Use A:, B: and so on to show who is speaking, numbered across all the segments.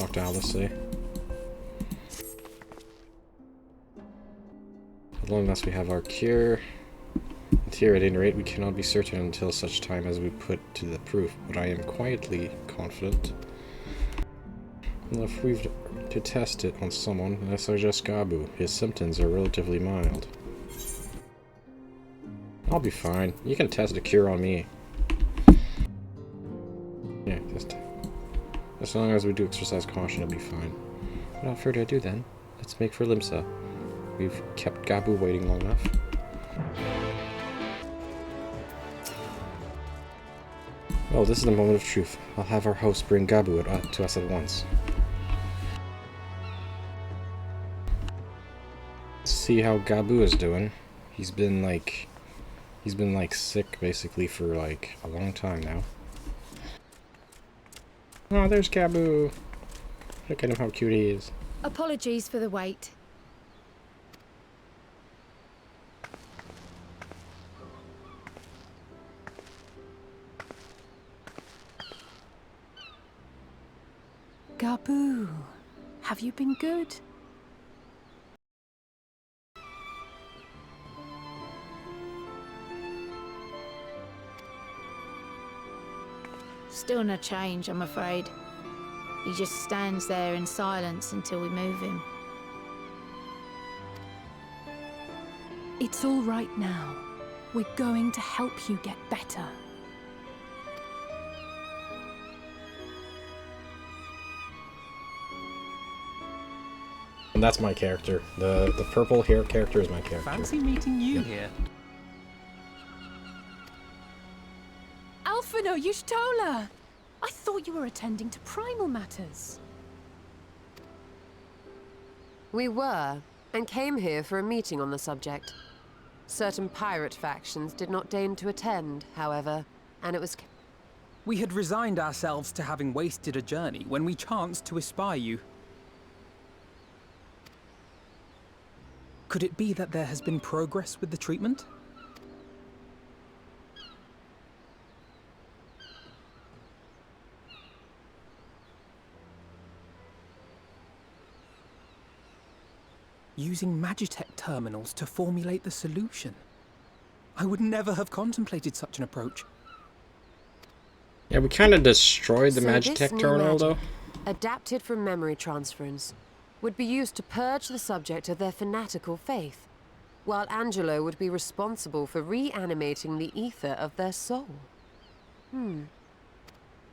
A: talk to Alice, eh? As long as we have our cure. And here, at any rate, we cannot be certain until such time as we put to the proof, but I am quietly confident. Well, if we've to test it on someone, I suggest Gabu. His symptoms are relatively mild. I'll be fine. You can test a cure on me. Yeah, just as long as we do exercise caution, it'll be fine. Without further ado then, let's make for Limsa. We've kept Gabu waiting long enough. Well, this is the moment of truth. I'll have our host bring Gabu to us at once. Let's see how Gabu is doing. He's been like sick basically for like a long time now. Oh, there's Gabu. Look at him, how cute he is.
B: Apologies for the wait.
C: Gabu, have you been good?
B: Still no change, I'm afraid. He just stands there in silence until we move him.
C: It's all right now. We're going to help you get better.
A: And that's my character. The purple hair character is my character.
D: Fancy meeting you here.
C: Alphino, Yshtola! I thought you were attending to primal matters.
E: We were, and came here for a meeting on the subject. Certain pirate factions did not deign to attend, however, and it was...
D: We had resigned ourselves to having wasted a journey when we chanced to espy you. Could it be that there has been progress with the treatment? Using Magitech terminals to formulate the solution. I would never have contemplated such an approach.
A: Yeah, we kind of destroyed the
E: So
A: Magitech
E: this new
A: terminal, though.
E: magic, adapted from memory transference, would be used to purge the subject of their fanatical faith, while Angelo would be responsible for reanimating the ether of their soul.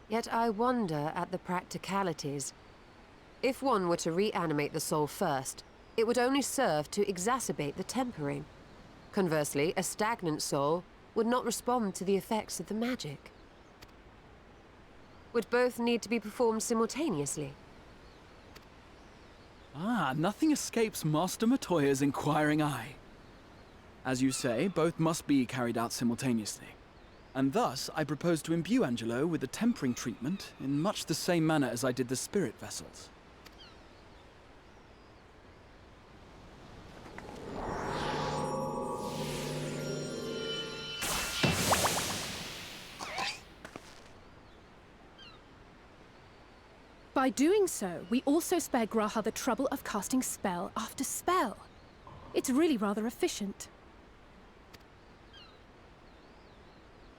E: Yet I wonder at the practicalities. If one were to reanimate the soul first, it would only serve to exacerbate the tempering. Conversely, a stagnant soul would not respond to the effects of the magic. Would both need to be performed simultaneously?
F: Ah, nothing escapes Master Matoya's inquiring eye. As you say, both must be carried out simultaneously. And thus, I propose to imbue Angelo with the tempering treatment in much the same manner as I did the spirit vessels.
C: By doing so, we also spare Graha the trouble of casting spell after spell. It's really rather efficient.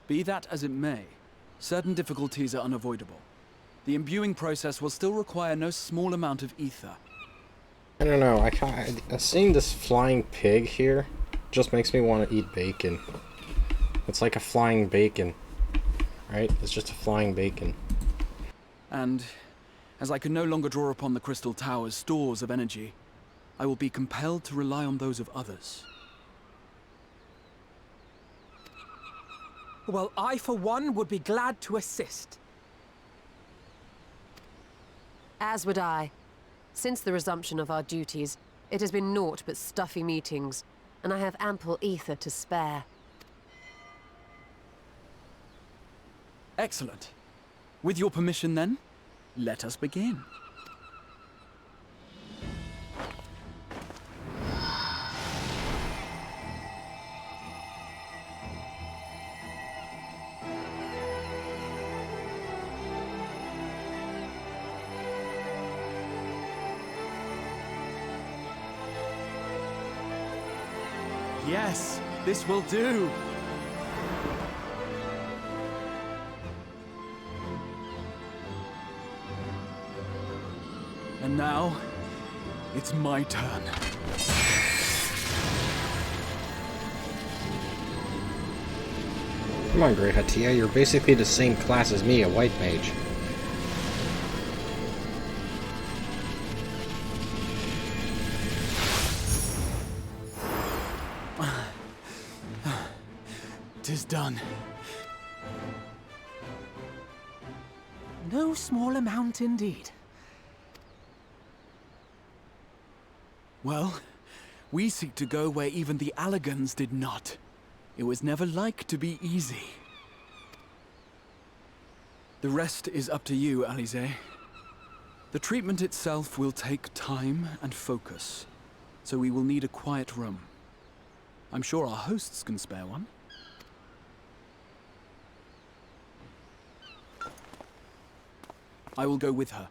F: Be that as it may, certain difficulties are unavoidable. The imbuing process will still require no small amount of ether.
A: I don't know, seeing this flying pig here just makes me want to eat bacon. It's like a flying bacon, right? It's just a flying bacon.
F: And as I can no longer draw upon the Crystal Tower's stores of energy, I will be compelled to rely on those of others.
D: Well, I, for one, would be glad to assist.
E: As would I. Since the resumption of our duties, it has been naught but stuffy meetings, and I have ample ether to spare.
F: Excellent. With your permission, then, let us begin. Yes, this will do. And now, it's my turn.
A: Come on, Grey Hatia, you're basically the same class as me, a white mage.
F: Tis done.
D: No small amount indeed.
F: Well, we seek to go where even the Allagans did not. It was never like to be easy. The rest is up to you, Alize. The treatment itself will take time and focus, so we will need a quiet room. I'm sure our hosts can spare one. I will go with her.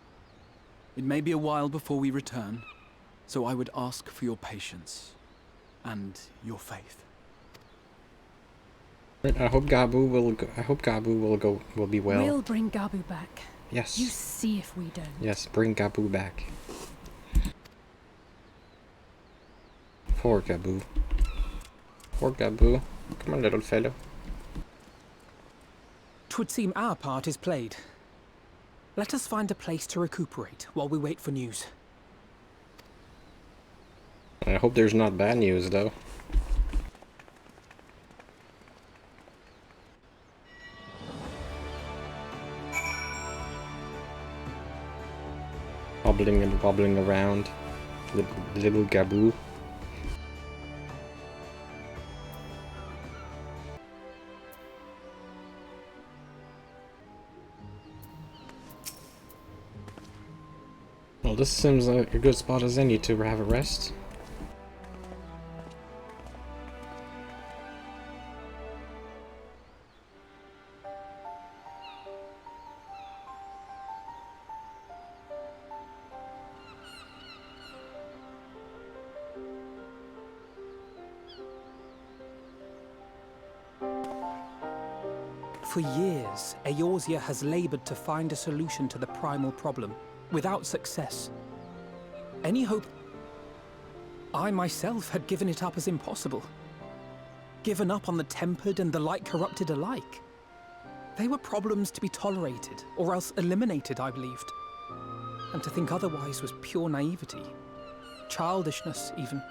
F: It may be a while before we return, so I would ask for your patience and your faith.
A: I hope Gabu will go, will be well.
C: We'll bring Gabu back.
A: Yes.
C: You see if we don't.
A: Yes, bring Gabu back. Poor Gabu. Poor Gabu. Come on, little fellow.
D: 'Twould seem our part is played. Let us find a place to recuperate while we wait for news.
A: I hope there's not bad news, though. Hobbling and wobbling around. Little Gabu. Well, this seems like a good spot as any to have a rest.
D: For years, Eorzea has labored to find a solution to the primal problem, without success. Any hope... I myself had given it up as impossible. Given up on the tempered and the light-corrupted alike. They were problems to be tolerated, or else eliminated, I believed. And to think otherwise was pure naivety. Childishness, even.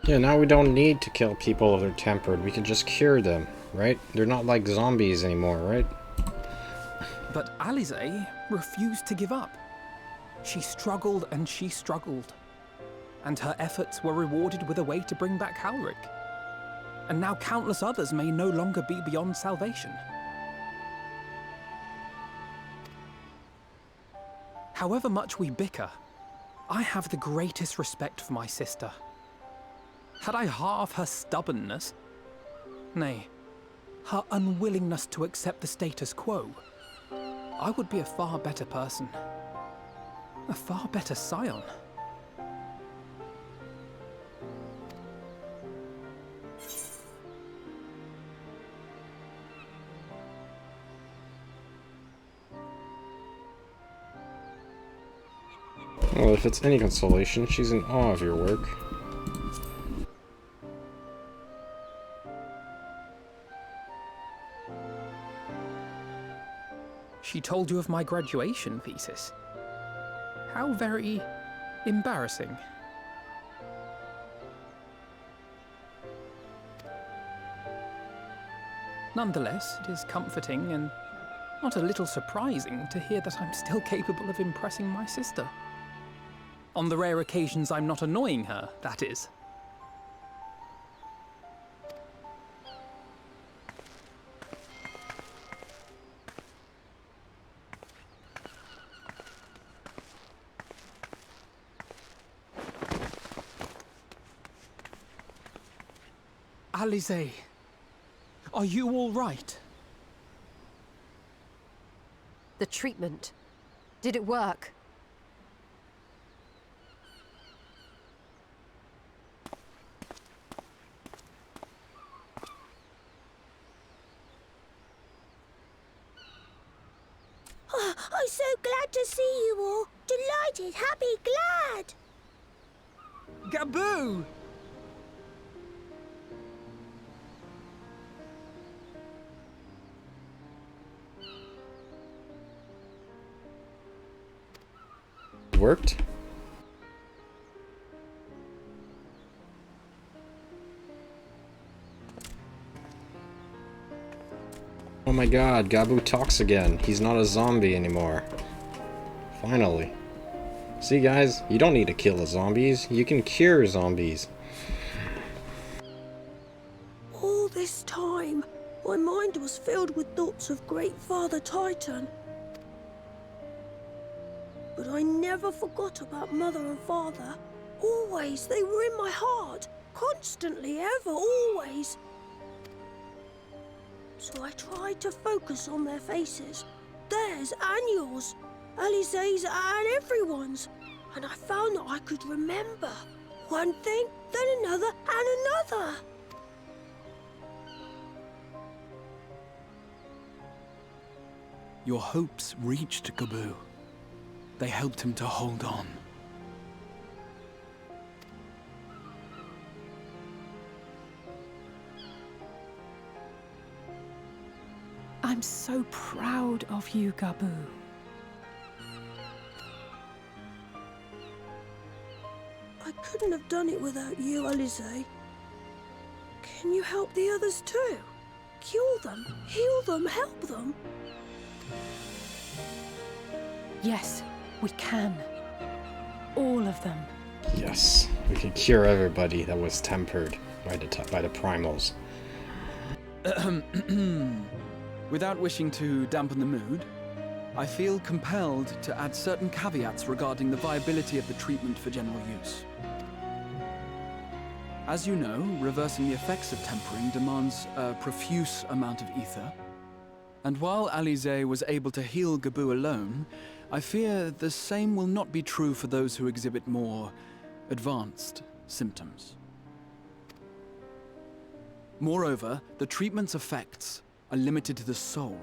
A: Yeah, now we don't need to kill people if they're tempered. We can just cure them, right? They're not like zombies anymore, right?
D: But Alize refused to give up. She struggled and she struggled. And her efforts were rewarded with a way to bring back Halric. And now countless others may no longer be beyond salvation. However much we bicker, I have the greatest respect for my sister. Had I half her stubbornness, nay, her unwillingness to accept the status quo, I would be a far better person. A far better scion.
A: Well, if it's any consolation, she's in awe of your work.
D: She told you of my graduation thesis. How very embarrassing. Nonetheless, it is comforting and not a little surprising to hear that I'm still capable of impressing my sister. On the rare occasions I'm not annoying her, that is. Alize, are you all right?
E: The treatment. Did it work?
G: Oh, so glad to see you all. Delighted, happy, glad.
D: Gaboo!
A: Worked? Oh my god, Gabu talks again. He's not a zombie anymore. Finally. See guys, you don't need to kill the zombies. You can cure zombies.
G: All this time, my mind was filled with thoughts of Great Father Titan. But I never forgot about Mother and Father. Always, they were in my heart. Constantly, ever, always. So I tried to focus on their faces. Theirs and yours. Alize's and everyone's. And I found that I could remember. One thing, then another, and another.
F: Your hopes reached Gaboo. They helped him to hold on.
C: I'm so proud of you, Gaboo.
G: I couldn't have done it without you, Alize. Can you help the others too? Cure them, heal them, help them?
C: Yes, we can. All of them.
A: Yes, we can cure everybody that was tempered by the primals.
F: Without wishing to dampen the mood, I feel compelled to add certain caveats regarding the viability of the treatment for general use. As you know, reversing the effects of tempering demands a profuse amount of ether. And while Alize was able to heal Gaboo alone, I fear the same will not be true for those who exhibit more advanced symptoms. Moreover, the treatment's effects are limited to the soul.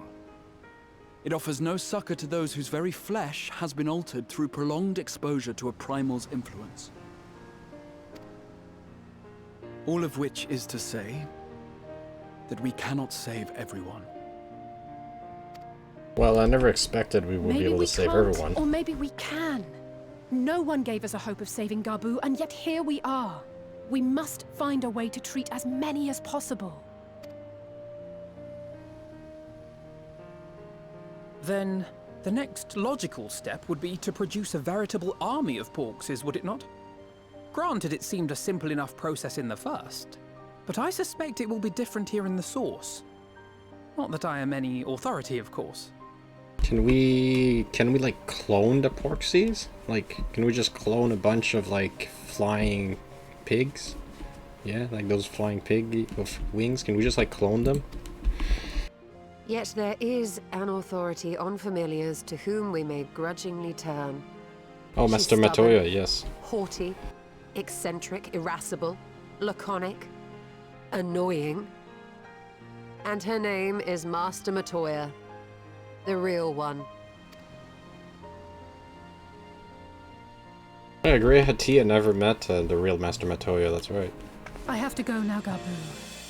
F: It offers no succor to those whose very flesh has been altered through prolonged exposure to a primal's influence. All of which is to say that we cannot save everyone.
A: Well, I never expected we would be able to save everyone.
C: Or maybe we can. No one gave us a hope of saving Gaboo, and yet here we are. We must find a way to treat as many as possible.
D: Then, the next logical step would be to produce a veritable army of Porkses, would it not? Granted, it seemed a simple enough process in the first, but I suspect it will be different here in the source. Not that I am any authority, of course.
A: Can we like clone the Porkses? Like, can we just clone a bunch of like flying pigs? Yeah, like those flying pig with wings. Can we just like clone them?
E: Yet there is an authority on familiars to whom we may grudgingly turn.
A: Oh,
E: She's
A: Master
E: stubborn,
A: Matoya, yes.
E: haughty, eccentric, irascible, laconic, annoying. And her name is Master Matoya, the real one.
A: I agree, Hatia never met the real Master Matoya, that's right.
C: I have to go now, Gaboo.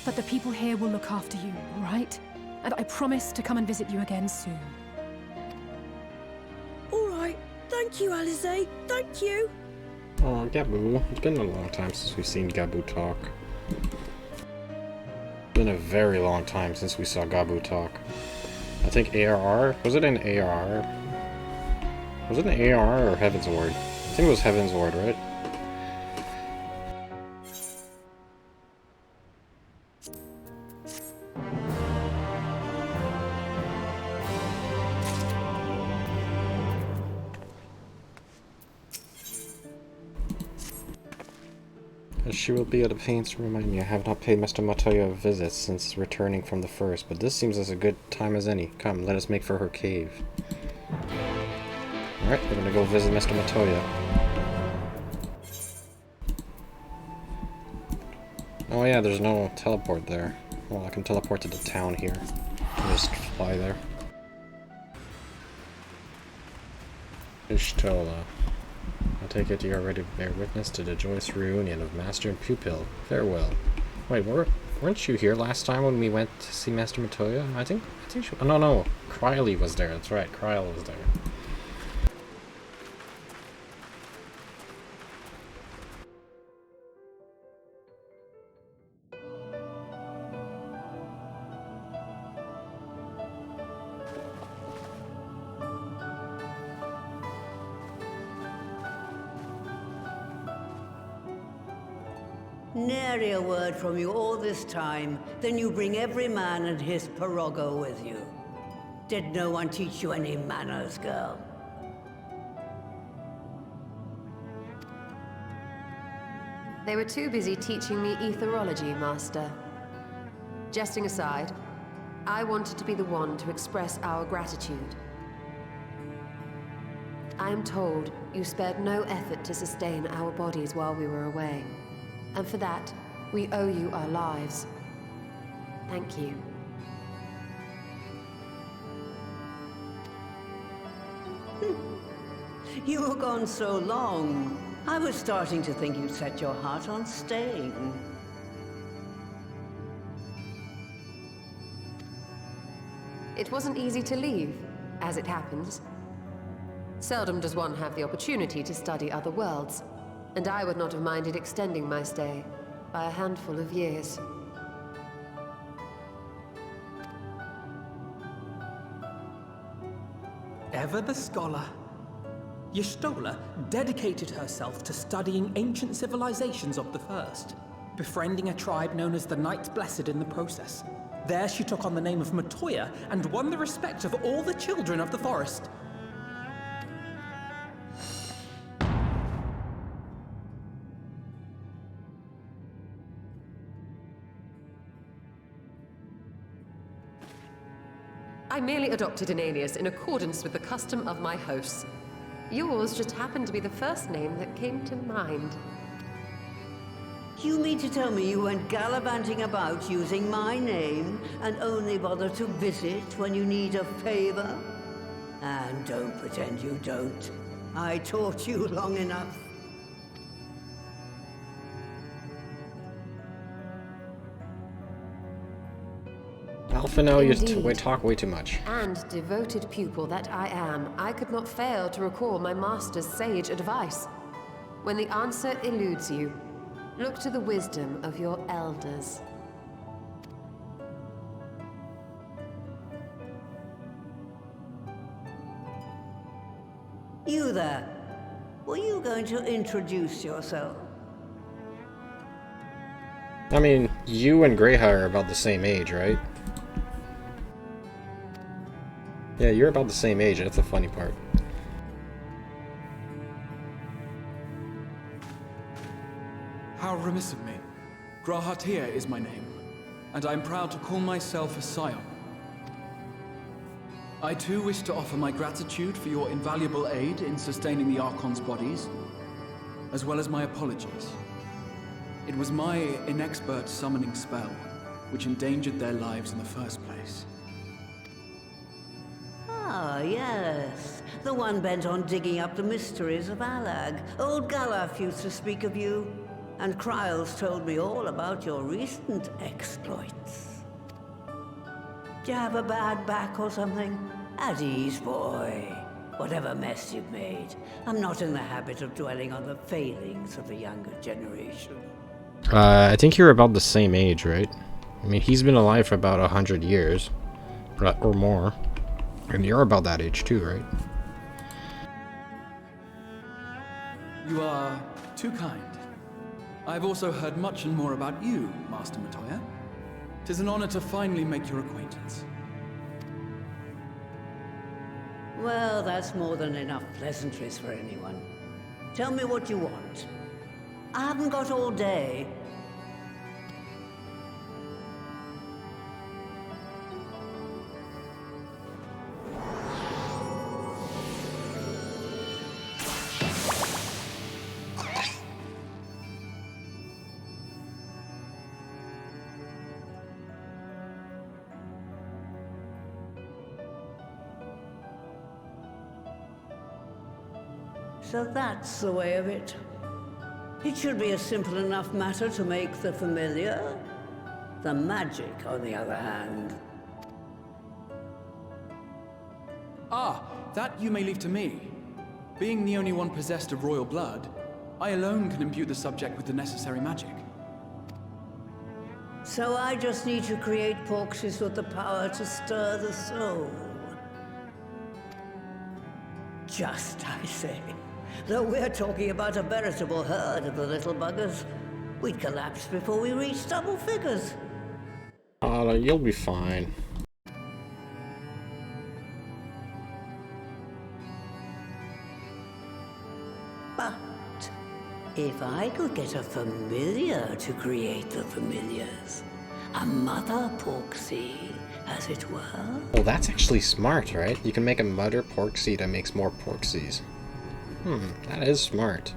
C: But the people here will look after you, all right? And I promise to come and visit you again soon.
G: All right. Thank you, Alize. Thank you.
A: Oh, Gaboo. It's been a long time since we've seen Gaboo talk. It's been a very long time since we saw Gaboo talk. I think ARR? Was it an ARR? Was it an ARR or Heaven's Ward? I think it was Heaven's Ward, right? She will be at the pains to remind me I have not paid Master Matoya a visit since returning from the first, but this seems as a good time as any. Come, let us make for her cave. Alright, we're gonna go visit Master Matoya. Oh yeah, there's no teleport there. Well, I can teleport to the town here. Just fly there. Yshtola. I take it you are ready to bear witness to the joyous reunion of Master and Pupil. Farewell. Wait, weren't you here last time when we went to see Master Matoya? I think she, oh, no, Criley was there. That's right, Crile was there.
H: Nary a word from you all this time, then you bring every man and his pirogo with you. Did no one teach you any manners, girl?
E: They were too busy teaching me etherology, Master. Jesting aside, I wanted to be the one to express our gratitude. I am told you spared no effort to sustain our bodies while we were away. And for that, we owe you our lives. Thank you.
H: You were gone so long. I was starting to think you'd set your heart on staying.
E: It wasn't easy to leave, as it happens. Seldom does one have the opportunity to study other worlds, and I would not have minded extending my stay by a handful of years.
D: Ever the scholar. Yshtola dedicated herself to studying ancient civilizations of the First, befriending a tribe known as the Knights Blessed in the process. There she took on the name of Matoya and won the respect of all the children of the forest.
E: I merely adopted an alias in accordance with the custom of my hosts. Yours just happened to be the first name that came to mind.
H: You mean to tell me you went gallivanting about using my name and only bother to visit when you need a favor? And don't pretend you don't. I taught you long enough.
A: Alpha, now you
E: Indeed.
A: talk way too much.
E: And devoted pupil that I am, I could not fail to recall my master's sage advice. When the answer eludes you, look to the wisdom of your elders.
H: You there. Were you going to introduce yourself?
A: I mean, you and Greyhair are about the same age, right? Yeah, you're about the same age, that's the funny part.
F: How remiss of me. Grahatia is my name, and I'm proud to call myself a scion. I too wish to offer my gratitude for your invaluable aid in sustaining the Archon's bodies, as well as my apologies. It was my inexpert summoning spell which endangered their lives in the first place.
H: Ah, yes. The one bent on digging up the mysteries of Alag. Old Galaf used to speak of you, and Kryles told me all about your recent exploits. Do you have a bad back or something? At ease, boy. Whatever mess you've made, I'm not in the habit of dwelling on the failings of the younger generation.
A: I think you're about the same age, right? I mean, he's been alive for about 100 years. Or more. And you're about that age too, right?
F: You are too kind. I've also heard much and more about you, Master Matoya. 'Tis an honor to finally make your acquaintance.
H: Well, that's more than enough pleasantries for anyone. Tell me what you want. I haven't got all day. So that's the way of it. It should be a simple enough matter to make the familiar. The magic, on the other hand.
F: Ah, that you may leave to me. Being the only one possessed of royal blood, I alone can imbue the subject with the necessary magic.
H: So I just need to create porxies with the power to stir the soul. Just, I say. Though we're talking about a veritable herd of the little buggers. We'd collapse before we reach double figures.
A: Oh, you'll be fine.
H: But if I could get a familiar to create the familiars, a mother porksy, as it were.
A: Well, that's actually smart, right? You can make a mother porksy that makes more porksies. That is smart.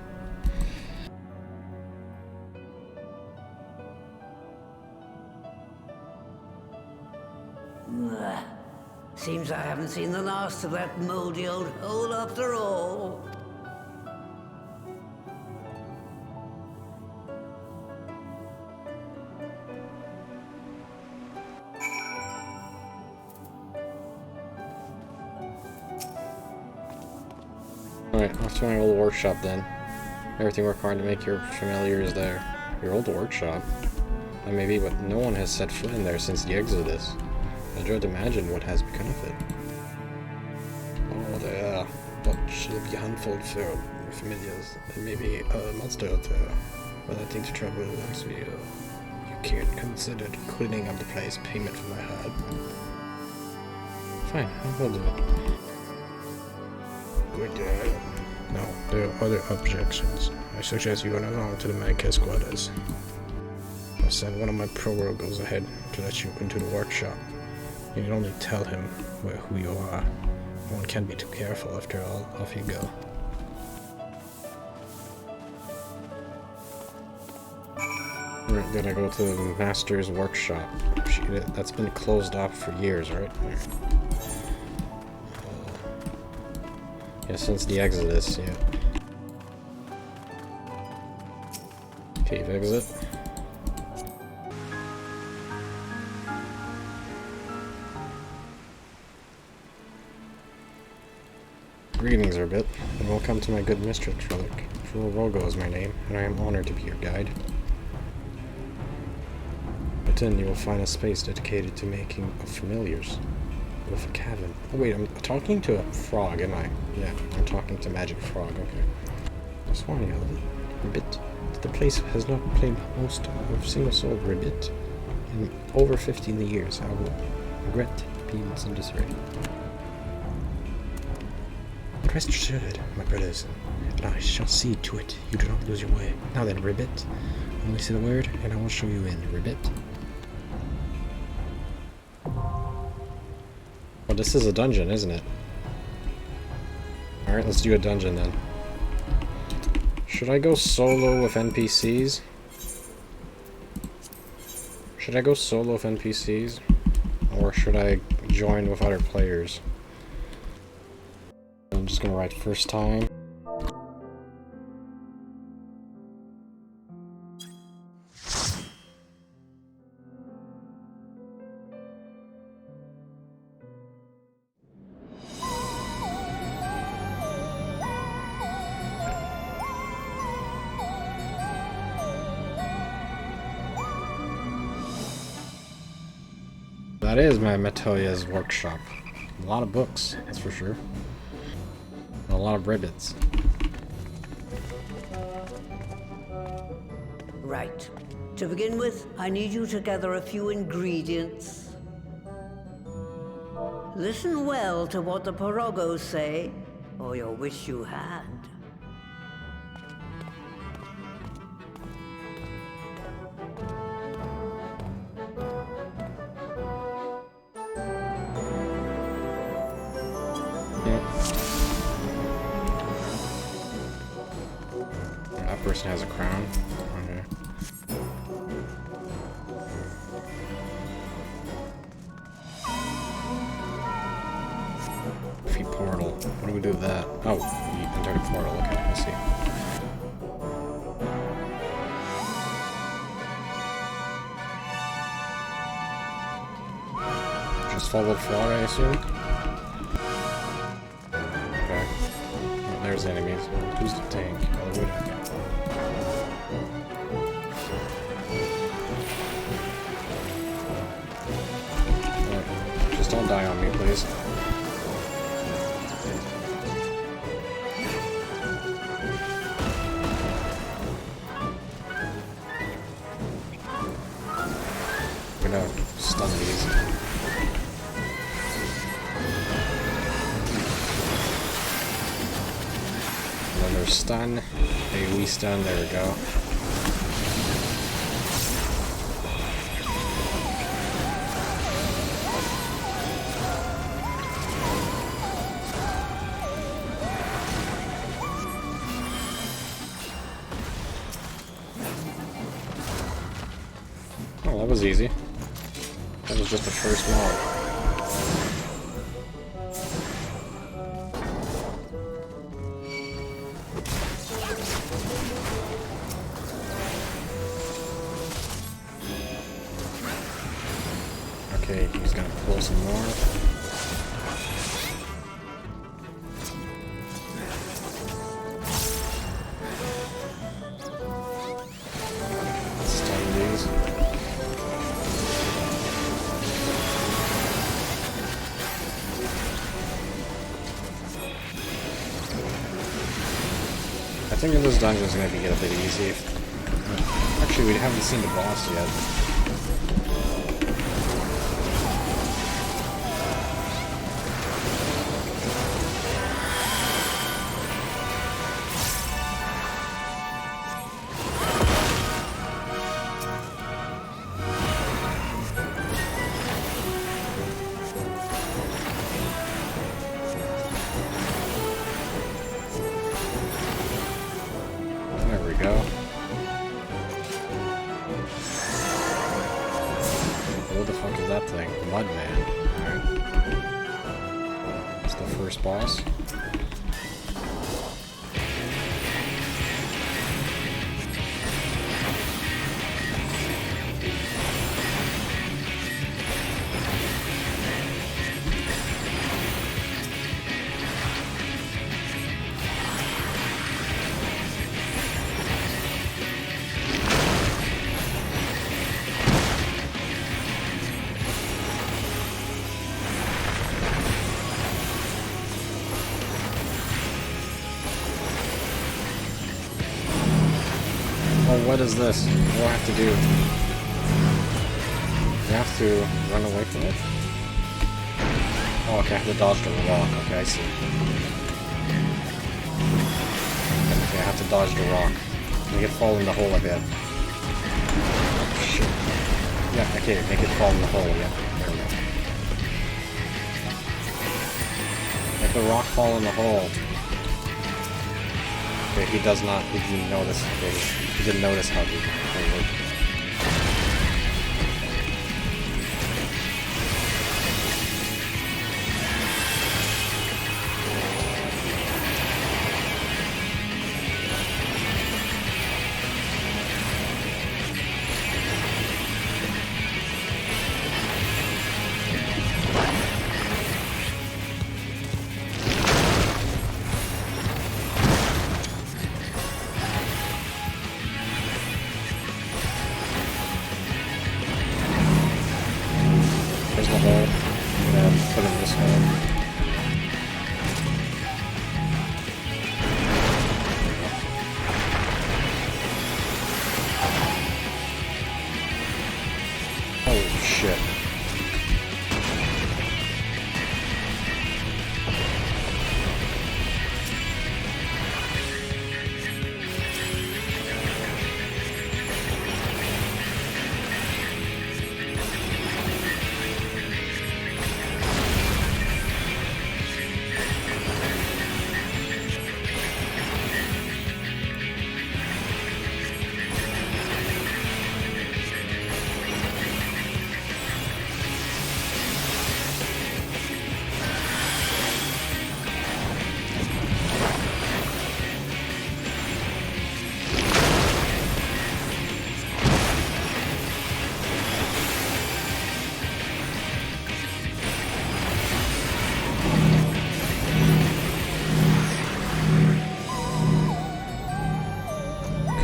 H: Seems I haven't seen the last of that moldy old hole after all.
A: Alright, off to my old workshop then. Everything required to make your familiar is there. Your old workshop? That may be, but no one has set foot in there since the Exodus. I dread to imagine what has become of it. Oh, there. What should be a handful for familiars? And maybe a monster or two. But I think the trouble is actually, you can't consider the cleaning of the place payment for my herd. Fine, I will do it. Good, no, there are other objections. I suggest you run along to the Manca's quarters. I'll send one of my prorogos ahead to let you into the workshop. You can only tell him who you are. One can't be too careful after all. Off you go. Right, then I go to the Master's workshop. That's been closed off for years, right? Yeah, since the Exodus, yeah. Cave exit. Greetings, Erbit, and welcome to my good mistress, Relic. Rogo is my name, and I am honored to be your guide. Within, you will find a space dedicated to making of familiars. With a cavern. Oh wait, I'm talking to a frog, am I? Yeah, I'm talking to Magic Frog, okay. Just warning you, Ribbit. The place has not played host of single soul Ribbit in over 15 years. I will regret being in disarray. Rest assured, my brothers, and I shall see to it you do not lose your way. Now then, Ribbit, only say the word, and I will show you in, Ribbit. Well, this is a dungeon, isn't it? Alright, let's do a dungeon then. Should I go solo with NPCs? Should I go solo with NPCs? Or should I join with other players? I'm just gonna write first time. That is my Matoya's workshop. A lot of books, that's for sure. A lot of ribbits.
H: Right. To begin with, I need you to gather a few ingredients. Listen well to what the Porogos say, or you'll wish you had.
A: That person has a crown. Okay. Feet portal. What do we do with that? Oh, Entered a portal, okay, I see. Just follow the frog, I assume? Okay. Well, there's enemies. Who's the tank? Oh, the wood. Alright. Just don't die on me, please. I'm gonna stun these. Another stun. AoE stun, there we go. Oh, that was easy. That was just the first mob. Okay, he's gonna pull some more. Stun these. I think in this dungeon is gonna get a bit easy. Actually, we haven't seen the boss yet. There we go. What the fuck is that thing? Mudman. Alright. That's the first boss. Oh, what is this? What do I have to do? I have to run away from it? Oh, okay, I have to dodge the rock. Okay, I see. Okay, I have to dodge the rock. Make it fall in the hole a bit. Shit. Yeah, okay, make it fall in the hole, yeah. There we go. Make the rock fall in the hole. Okay, he does not, he didn't notice. Okay, he didn't notice how they work.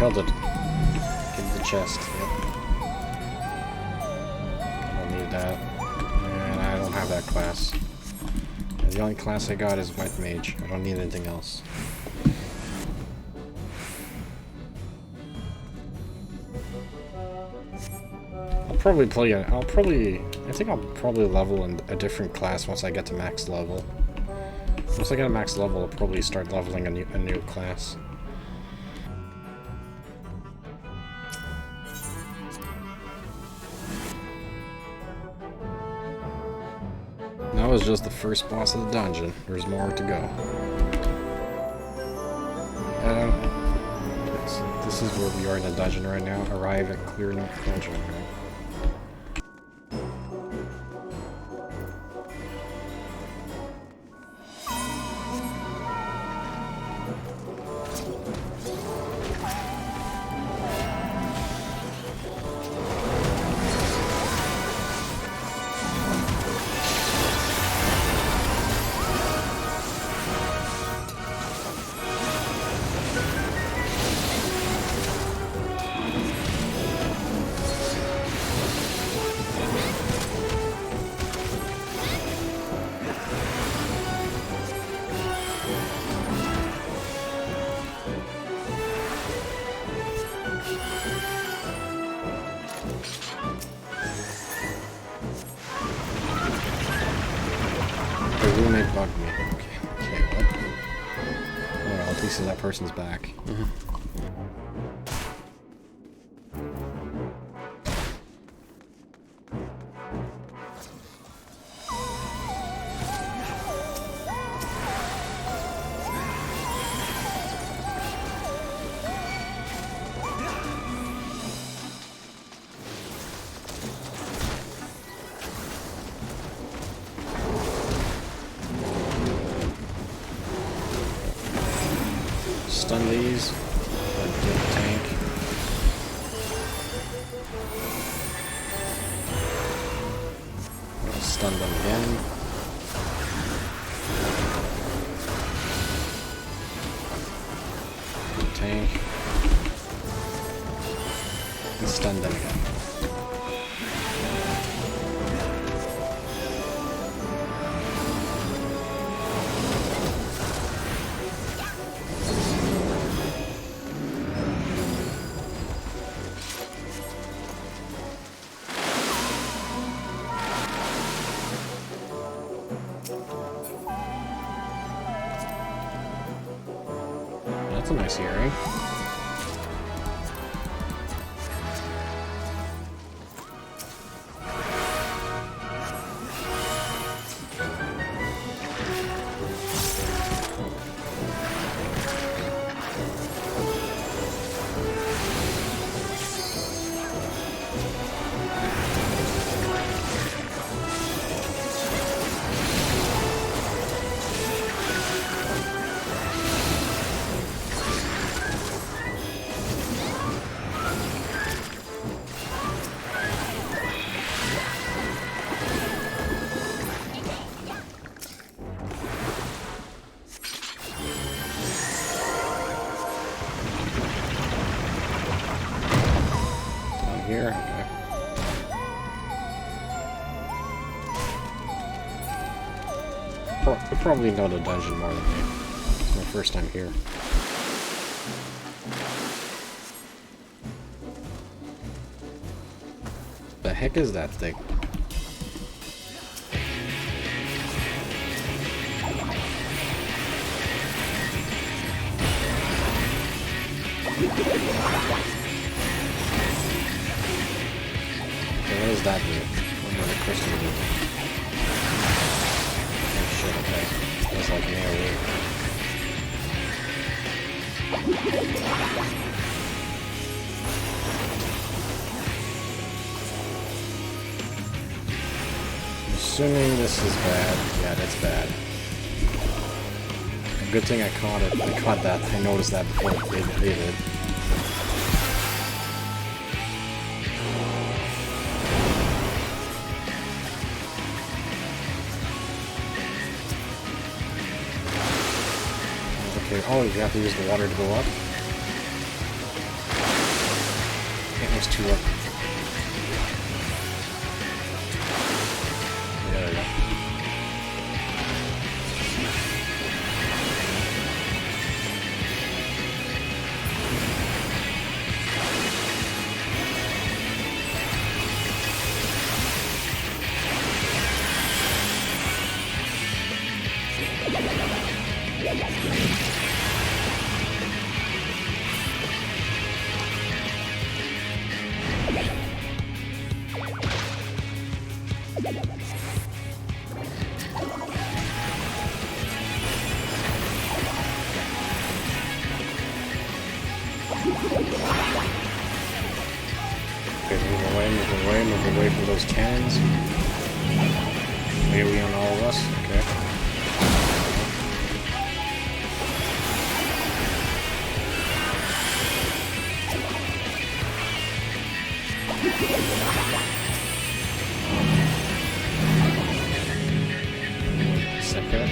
A: filled it. Give me the chest. Yep. I don't need that. And I don't have that class. And the only class I got is White Mage. I don't need anything else. I think I'll probably level in a different class once I get to max level. Once I get to max level, I'll probably start leveling a new class. That was just the first boss of the dungeon. There's more to go. This is where we are in the dungeon right now. Arrive at clear dungeon. Right? Roommate bugged me. Okay, what? Oh, well, at least that person's back. Stun these. Tank. Stun them again. Tank. And stun them again. That's a nice earring. Here. Okay. You probably know the dungeon more than me. It's my first time here. The heck is that thing? What does that do? What does the crystal do? Oh shit, okay. That's like an AoE. I'm assuming this is bad. Yeah, that's bad. A good thing I caught it. I caught that. I noticed that before they did. Okay, oh, you have to use the water to go up? There's two up. There we go. Okay, move away from those cannons. AoE on all of us, okay. Separate.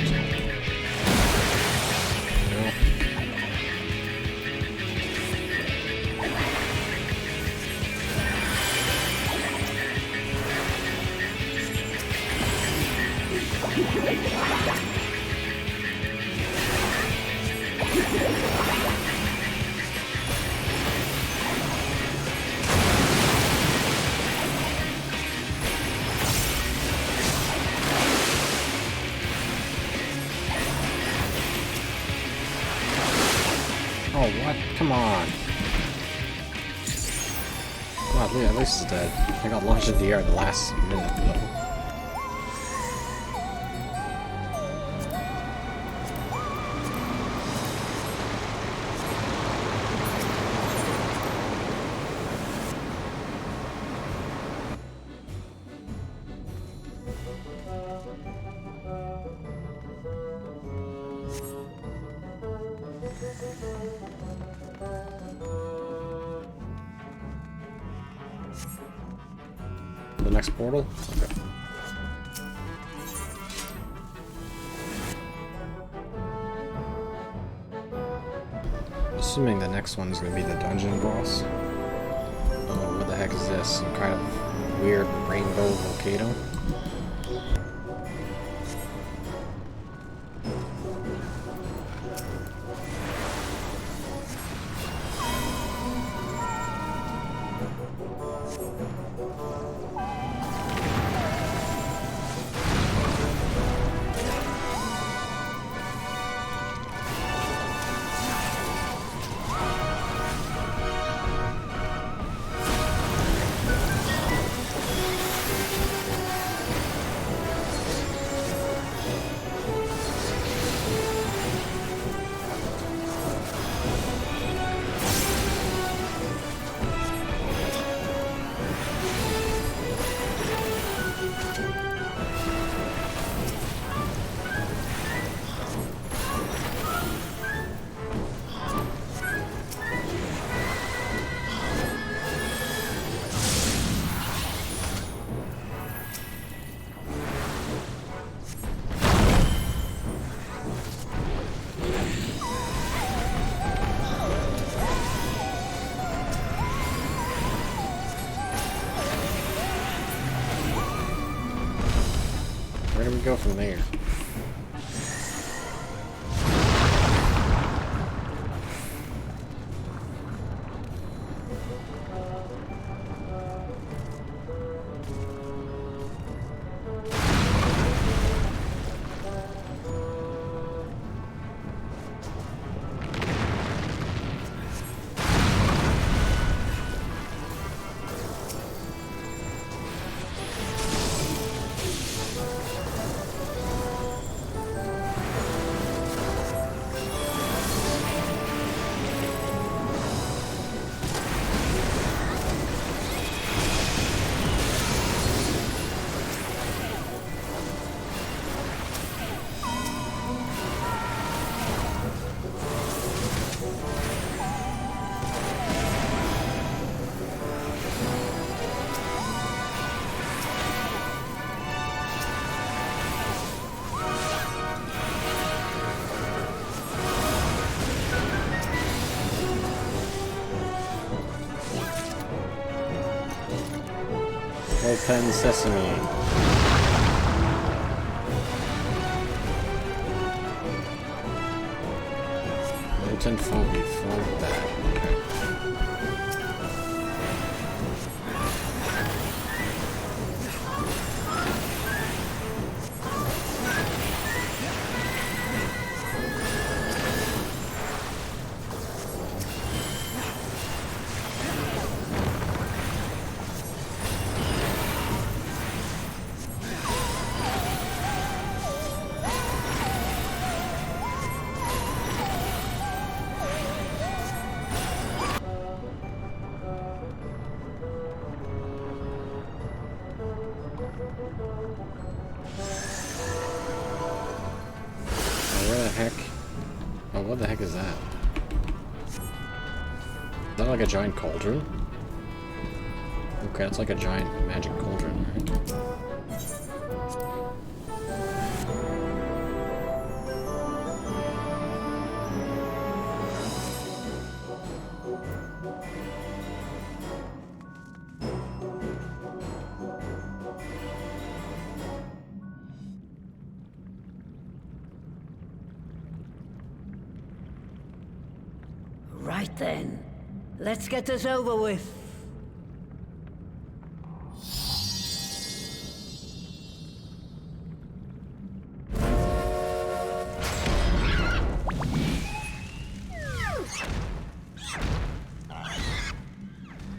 A: No. Oh, what? Come on. Well, at least it's dead. I got launched into the air at the last minute, though. The next portal? Okay. Assuming the next one's gonna be the dungeon boss. Oh, what the heck is this? Some kind of weird rainbow volcano? Where do we go from there? Open sesame. Mutant phobia, full bad. Okay. Oh, what the heck is that? Is that like a giant cauldron? Okay, it's like a giant magic cauldron, right?
H: Right then. Let's get this over with.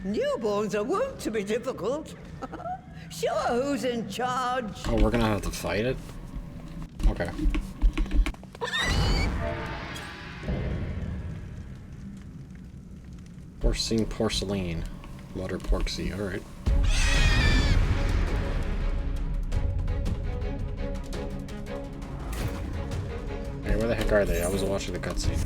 H: Newborns are wont to be difficult. Sure, who's in charge?
A: Oh, we're gonna have to fight it? Okay. Porcine porcelain. Water porksy, alright. Hey, where the heck are they? I was watching the cutscene.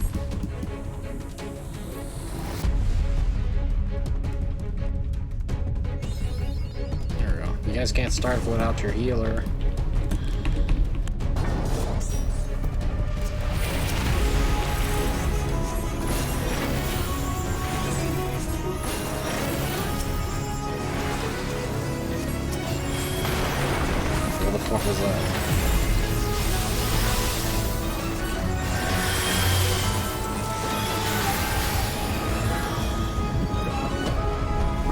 A: There we go. You guys can't start without your healer. What was that?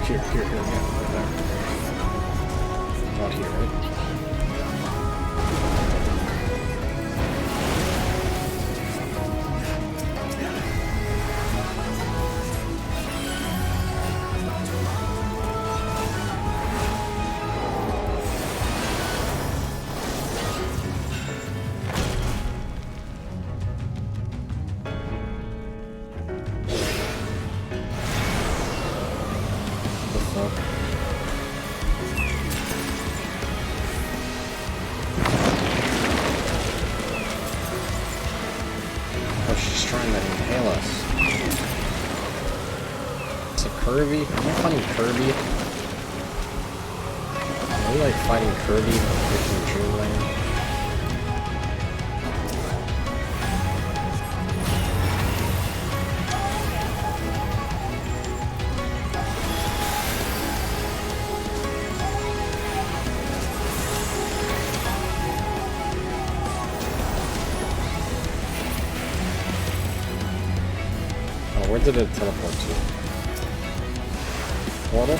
A: Here, yeah, right there. Not here, right? Kirby? Are you fighting Kirby? Are we like fighting Kirby from Dreamland? Oh, where did it teleport to? Water?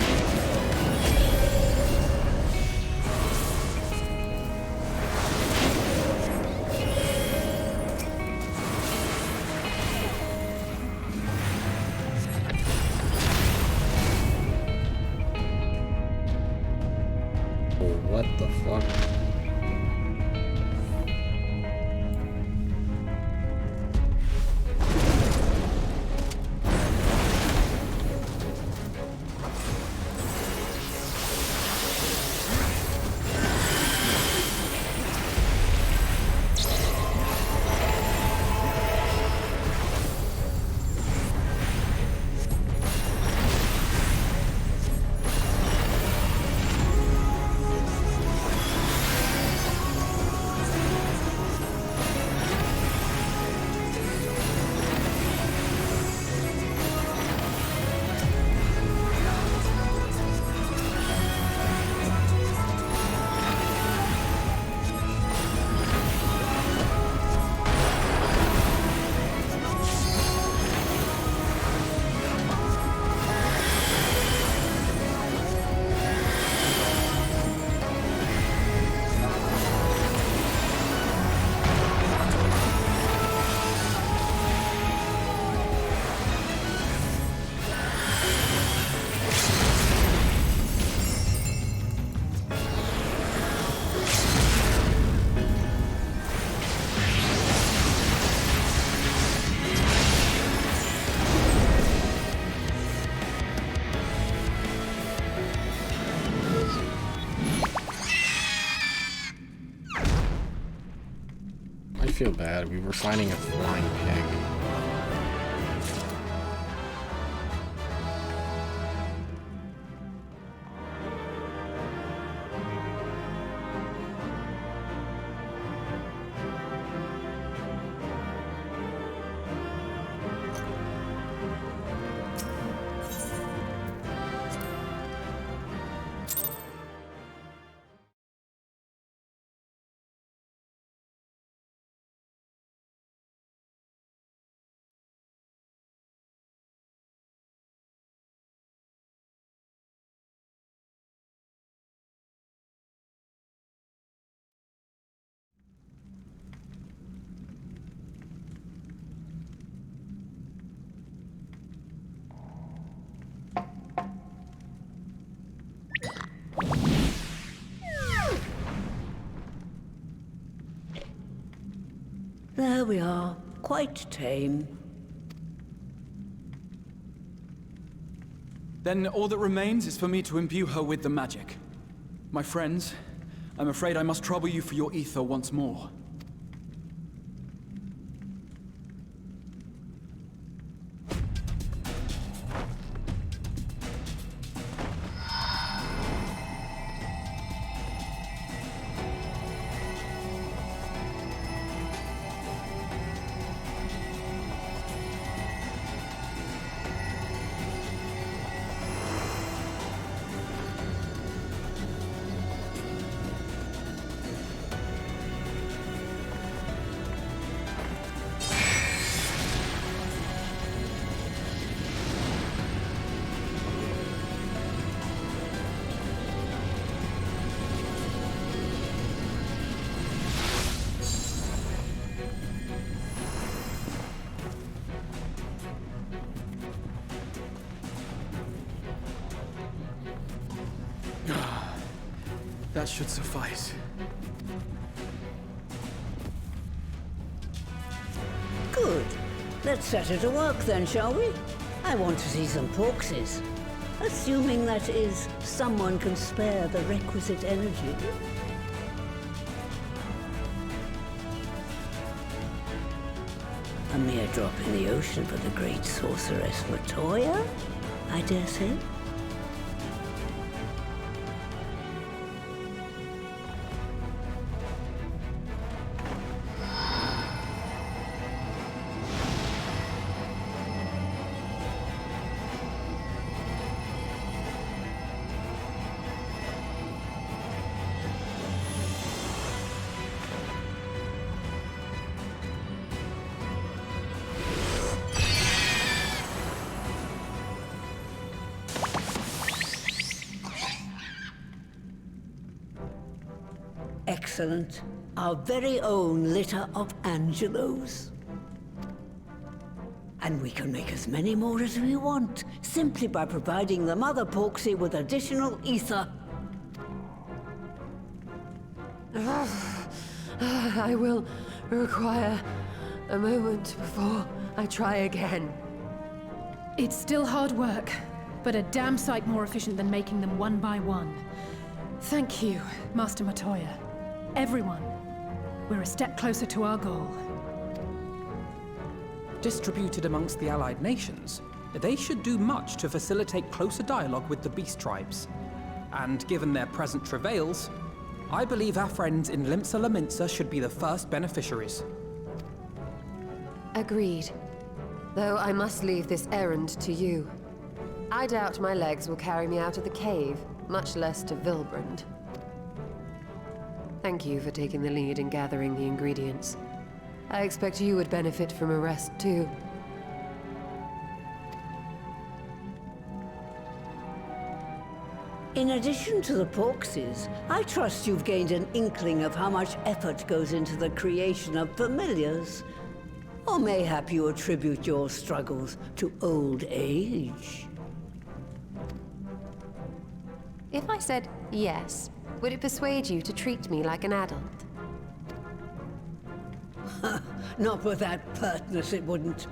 A: What the fuck? feel bad. We were finding a flying pig.
H: There we are, quite tame.
F: Then all that remains is for me to imbue her with the magic. My friends, I'm afraid I must trouble you for your ether once more. That should suffice.
H: Good. Let's set her to work then, shall we? I want to see some porkses. Assuming, that is, someone can spare the requisite energy. A mere drop in the ocean for the great sorceress Matoya, I dare say. Excellent. Our very own litter of Angelos. And we can make as many more as we want, simply by providing the Mother Porksy with additional ether.
E: I will require a moment before I try again.
C: It's still hard work, but a damn sight more efficient than making them one by one. Thank you, Master Matoya. Everyone. We're a step closer to our goal.
D: Distributed amongst the allied nations, they should do much to facilitate closer dialogue with the beast tribes. And given their present travails, I believe our friends in Limsa Laminsa should be the first beneficiaries.
E: Agreed. Though I must leave this errand to you. I doubt my legs will carry me out of the cave, much less to Vilbrand. Thank you for taking the lead in gathering the ingredients. I expect you would benefit from a rest, too.
H: In addition to the porksies, I trust you've gained an inkling of how much effort goes into the creation of familiars. Or mayhap you attribute your struggles to old age.
E: If I said yes, would it persuade you to treat me like an adult?
H: Not with that pertness, it wouldn't.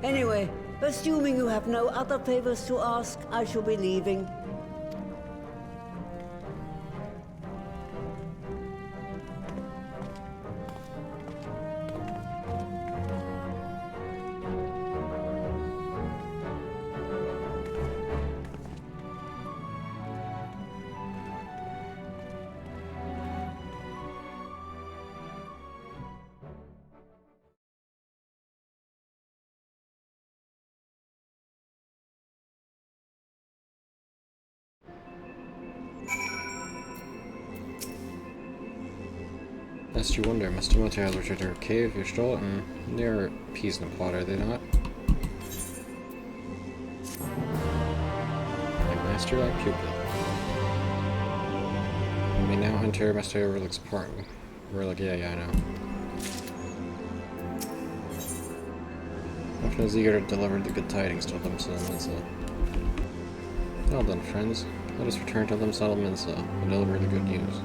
H: Anyway, assuming you have no other favors to ask, I shall be leaving.
A: Lest you wonder, Master Matoya has returned to her cave, Yshtola, and they are peas in a pod, are they not? Like Master, like Pupil. We may now enter Master Rillick's part. Rillick, yeah, I know. Often is eager to deliver the good tidings to Limsa and Minsa. Well done, friends. Let us return to Limsa and Minsa and deliver the good news.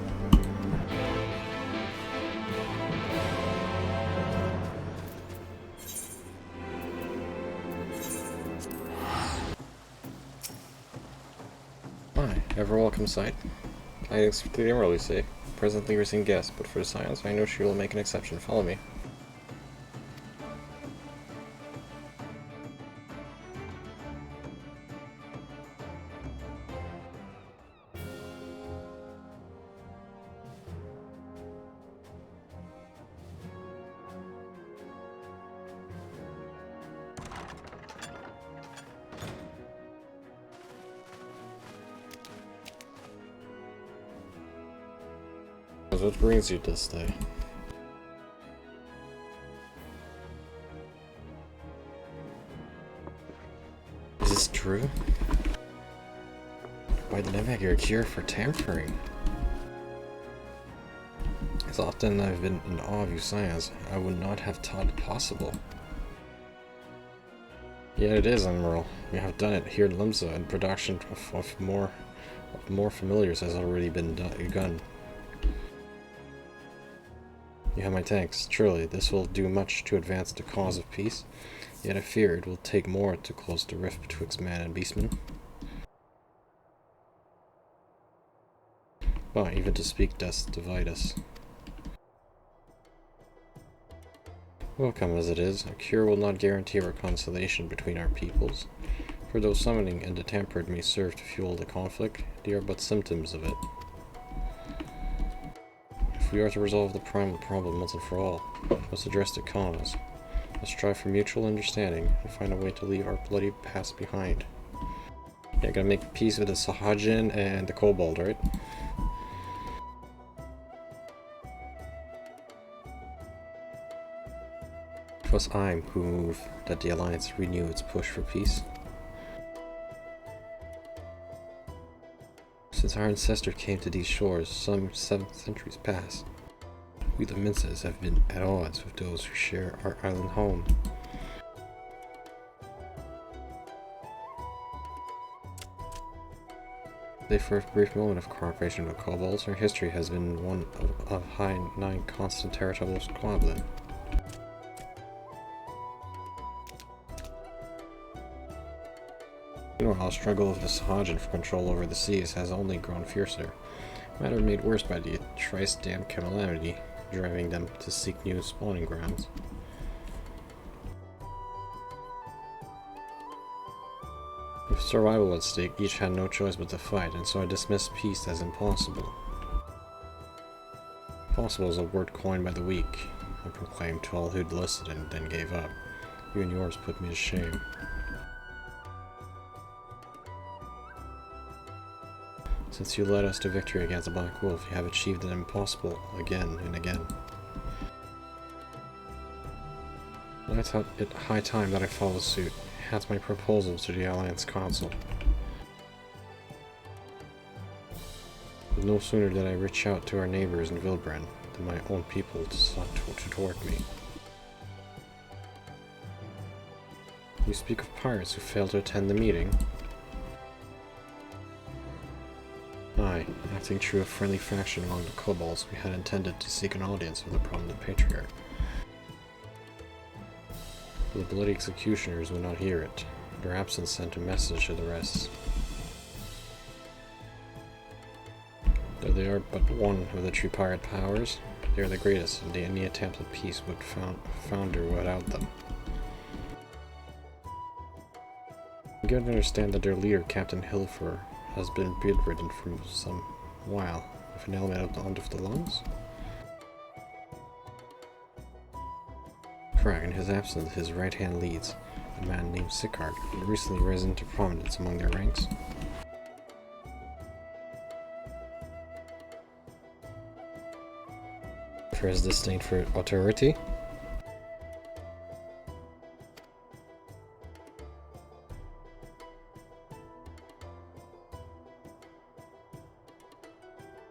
A: Ever welcome sight. Tidings for the Emerald, you say. Presently receiving guests, but for the science, I know she will make an exception. Follow me. What brings you this day? Is this true? Why did I make your cure for tampering? As often I've been in awe of you science, I would not have thought it possible. Yet it is, Admiral. We have done it here in Limsa, and production of more familiars has already been begun. You have my thanks. Truly, this will do much to advance the cause of peace, yet I fear it will take more to close the rift betwixt man and beastman. But even to speak does divide us. Welcome as it is, a cure will not guarantee reconciliation between our peoples, for though summoning and the tempered may serve to fuel the conflict, they are but symptoms of it. If we are to resolve the primal problem once and for all, we must address the cause. Let's strive for mutual understanding and find a way to leave our bloody past behind. Yeah, gotta make peace with the Sahajin and the Kobold, right? It was I who moved that the Alliance renew its push for peace. Since our ancestor came to these shores some 7 centuries past, we the Minsas have been at odds with those who share our island home. Save for a brief moment of cooperation with kobolds, our history has been one of high 9 constant territorial squabbling. Meanwhile, our struggle of the Sahajin for control over the seas has only grown fiercer, matter made worse by the thrice damned calamity, driving them to seek new spawning grounds. With survival at stake, each had no choice but to fight, and so I dismissed peace as impossible. Impossible is a word coined by the weak, I proclaimed to all who'd listened and then gave up. You and yours put me to shame. Since you led us to victory against the Black Wolf, you have achieved the impossible again and again. I thought it high time that I followed suit. Had my proposal to the Alliance Council. But no sooner did I reach out to our neighbors in Vilbren than my own people sought to thwart me. You speak of pirates who failed to attend the meeting. Aye, acting true a friendly faction among the kobolds, we had intended to seek an audience with the prominent patriarch. But the bloody executioners would not hear it. Their absence sent a message to the rest. Though they are but one of the true pirate powers, they are the greatest, and any attempt at peace would founder without them. You gotta understand that their leader, Captain Hilfer, has been bedridden for some while, with an ailment under the lungs. Correct, in his absence, his right hand leads, a man named Sicard, who had recently risen to prominence among their ranks. for his disdain for authority.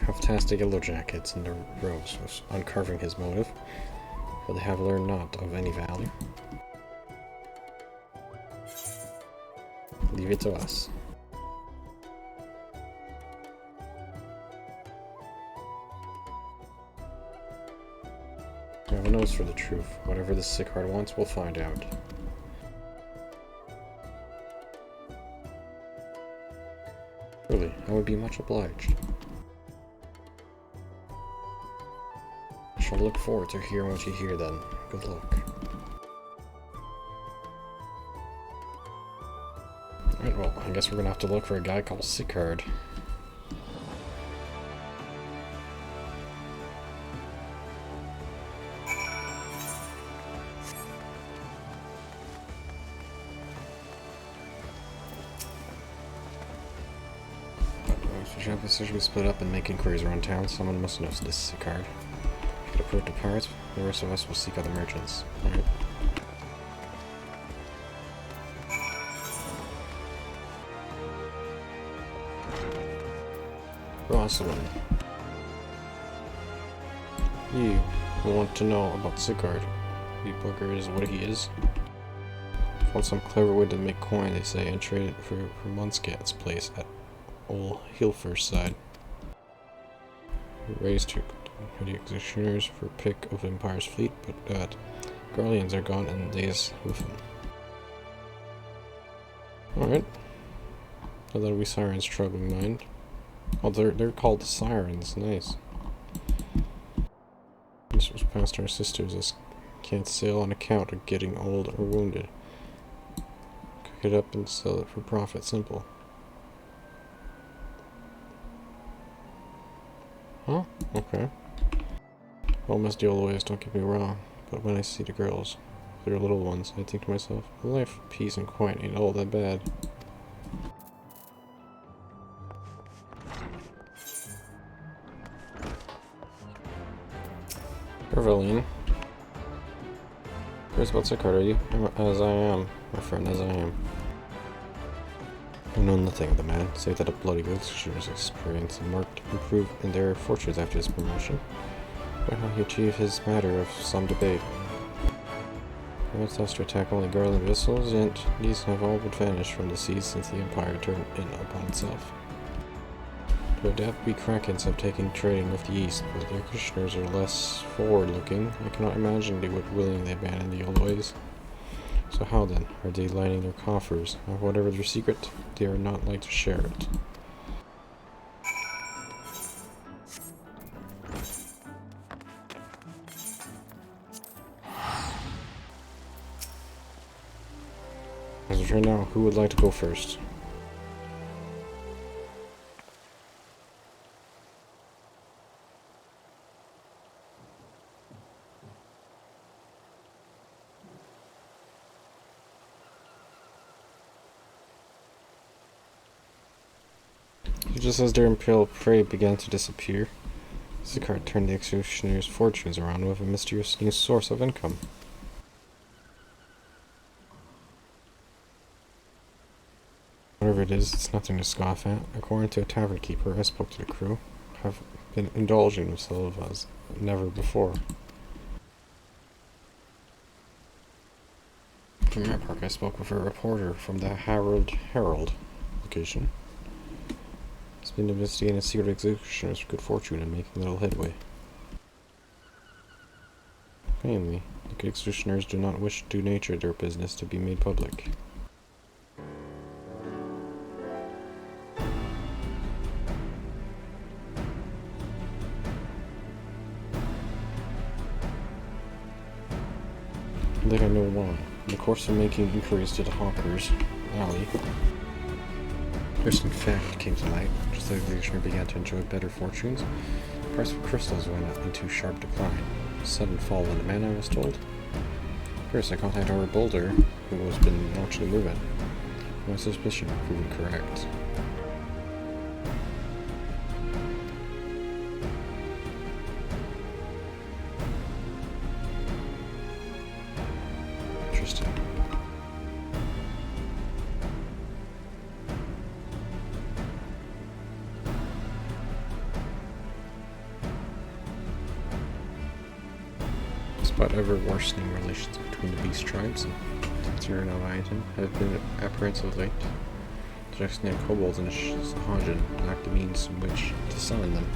A: Fantastic yellow jackets and their robes was uncarving his motive, for they have learned not of any value. Leave it to us. I have a nose for the truth. Whatever this sick heart wants, we'll find out. Really, I would be much obliged. I shall look forward to hearing what you hear then. Good luck. Alright, well, I guess we're gonna have to look for a guy called Sicard. Should we split up and make inquiries around town? Someone must know this Sicard. We could approach the pirates, the rest of us will seek other merchants. Alright. Rosalind. You want to know about Sicard. You bugger is what he is. Found some clever way to make coin, they say, and trade it for Munscat's place at Old Hilfer's side. Raised to the executioners for pick of Empire's fleet, but Guardians are gone and days with him. Alright. So that'll be Siren's troubling mind. Oh, they're called Sirens, nice. This was past our sisters as can't sail on account of getting old or wounded. Cook it up and sell it for profit, simple. Huh? Okay. Well, Miss the old ways, don't get me wrong, but when I see the girls, their little ones, I think to myself, a life of peace and quiet ain't all that bad. Reveline. Curious about Sicard, are you? As I am, my friend, as I am. I know nothing of the man, save that a bloody executioner's experience and marked improve in their fortunes after his promotion. But how he achieved his matter of some debate. Perhaps us to attack only Garland vessels, yet these have all but vanished from the seas since the Empire turned in upon itself. To adapt, we Krakens have taken trading with the East, but their executioners are less forward-looking. I cannot imagine they would willingly abandon the old ways. So how then? Are they lining their coffers? Or whatever their secret, they are not like to share it. As we turn now, who would like to go first? Just as their imperial prey began to disappear, Sicard turned the executioner's fortunes around with a mysterious new source of income. Whatever it is, it's nothing to scoff at. According to a tavern keeper I spoke to the crew, have been indulging themselves as never before. From my part, I spoke with a reporter from the Herald location. He's been investigating a secret executioner's good fortune and making little headway. Mainly, the executioners do not wish to nature their business to be made public. I think I know why. In the course of making inquiries to the Hawker's alley, interesting fact came to light. Just as the executioner began to enjoy better fortunes, the price of crystals went up into sharp decline. A sudden fall in demand, I was told. First, I contacted our builder, who has been watching the movement. My suspicion proved correct. Despite ever worsening relations between the beast tribes and Cactuar and Aether have been apparent of late, the Jackson and kobolds and Shahajin lack the means in which to summon them.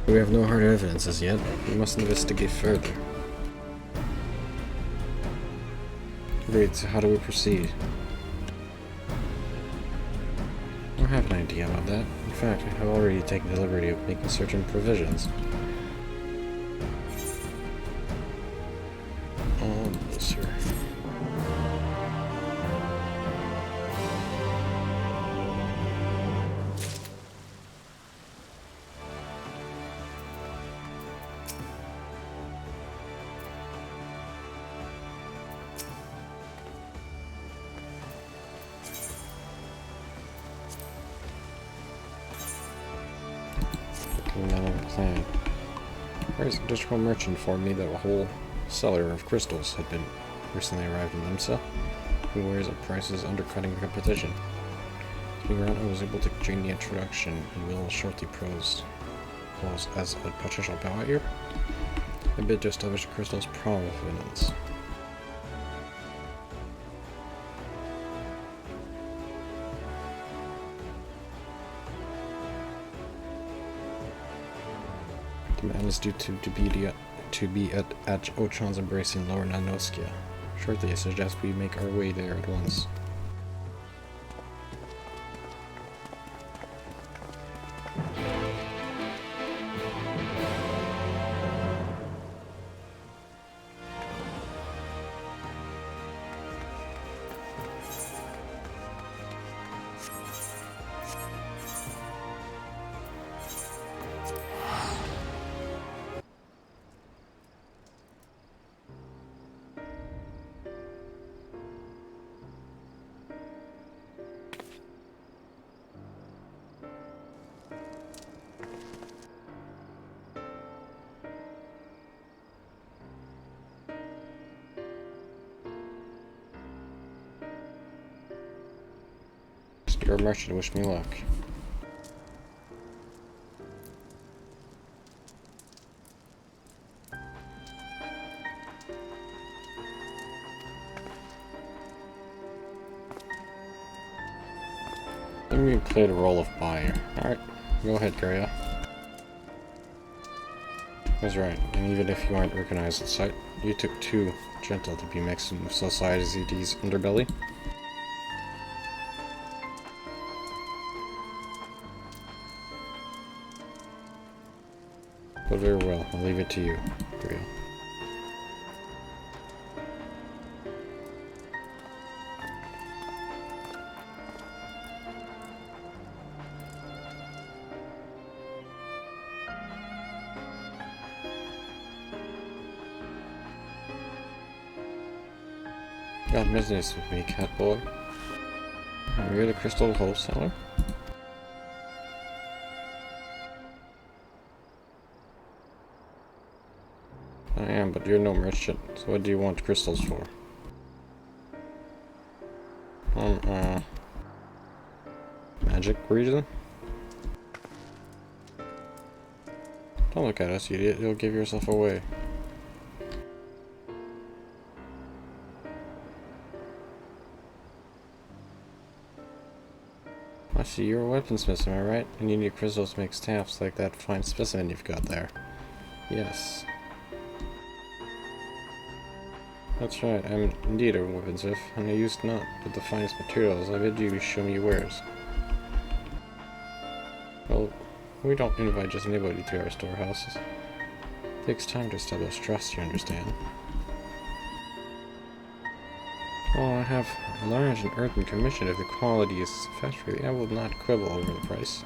A: We have no hard evidence as yet. We must investigate further. Great, so how do we proceed? I have an idea about that. In fact, I have already taken the liberty of making certain provisions. This here. Another plan. Where's the digital merchant informed me that a whole cellar of crystals had been recently arrived in Limsa, who wears at prices undercutting the competition. Speaking around, I was able to gain the introduction and will shortly pose as a potential buyer. I bid to establish the crystal's provenance. The man is due to be at Ochon's embracing Lower Nanoskia. Shortly, I suggest we make our way there at once. You're a merchant, wish me luck. Let me play the role of buyer. Alright, go ahead, Garia. That's right, and even if you aren't recognized at sight, you took too gentle to be mixed in society's underbelly. But very well, I'll leave it to you, Garia. Got business with me, cat boy. You're the crystal wholesaler? I am, but you're no merchant, so what do you want crystals for? Magic reason? Don't look at us, you idiot. You'll give yourself away. I see, you're a weaponsmith, am I right? And you need crystals to make staffs like that fine specimen you've got there. Yes. That's right, I'm indeed a weaponsmith, and I used not but the finest materials. I bid you show me your wares. Well, we don't invite just anybody to our storehouses. It takes time to establish trust, you understand. Oh, I have a large and earthen commission. If the quality is satisfactory, I will not quibble over the price.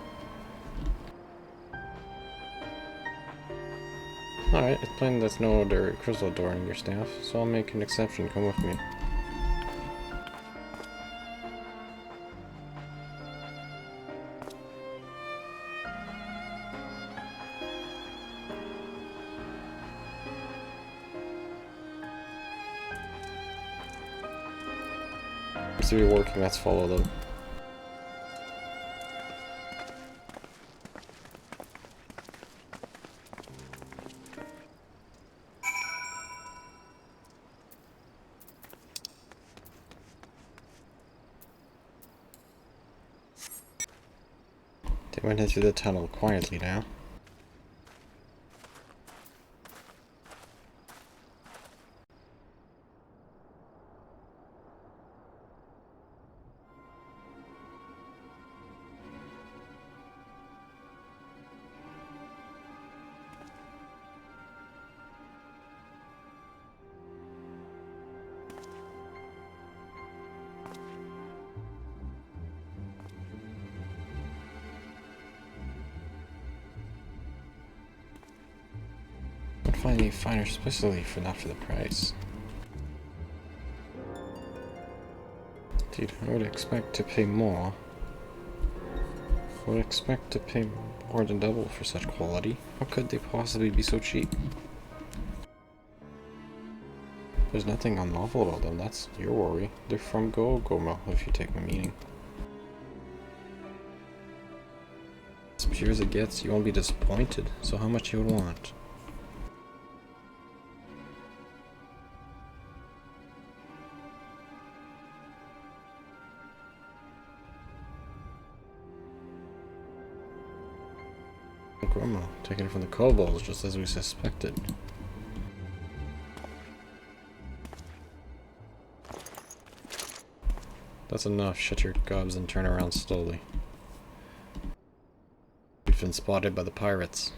A: Alright, it's plain there's no other crystal door in your staff, so I'll make an exception. Come with me. Seems to be working, let's follow them. They went into the tunnel quietly now. Find a finer specialty for not for the price. Dude, I would expect to pay more. I would expect to pay more than double for such quality. How could they possibly be so cheap? There's nothing unlawful about them, that's your worry. They're from Go-Gomo, if you take my meaning. As pure as it gets, you won't be disappointed, so how much you would want? Grandma, taken from the kobolds, just as we suspected. That's enough. Shut your gobs and turn around slowly. We've been spotted by the pirates.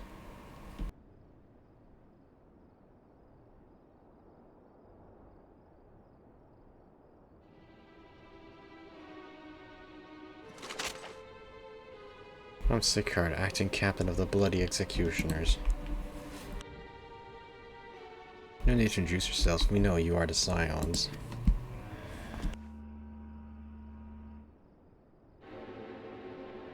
A: I'm Sicard, acting captain of the Bloody Executioners. No need to introduce yourselves, we know you are the Scions.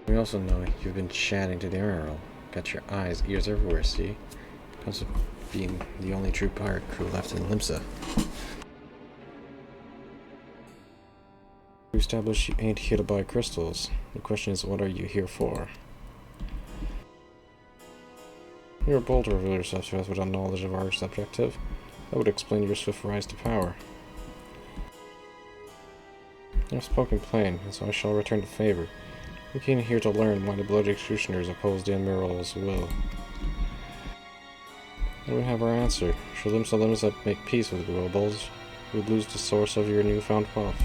A: We also know you've been chatting to the Emerald. Got your eyes, ears everywhere, see? Comes with being the only true pirate crew left in Limsa. We established you ain't here to buy crystals. The question is, what are you here for? You're bold to reveal yourself to us without knowledge of our objective. That would explain your swift rise to power. I've spoken plain, and so I shall return the favor. We came here to learn why the Bloody Executioners oppose the Admiral's will. And we have our answer. Should Limsa make peace with the kobolds, we would lose the source of your newfound wealth.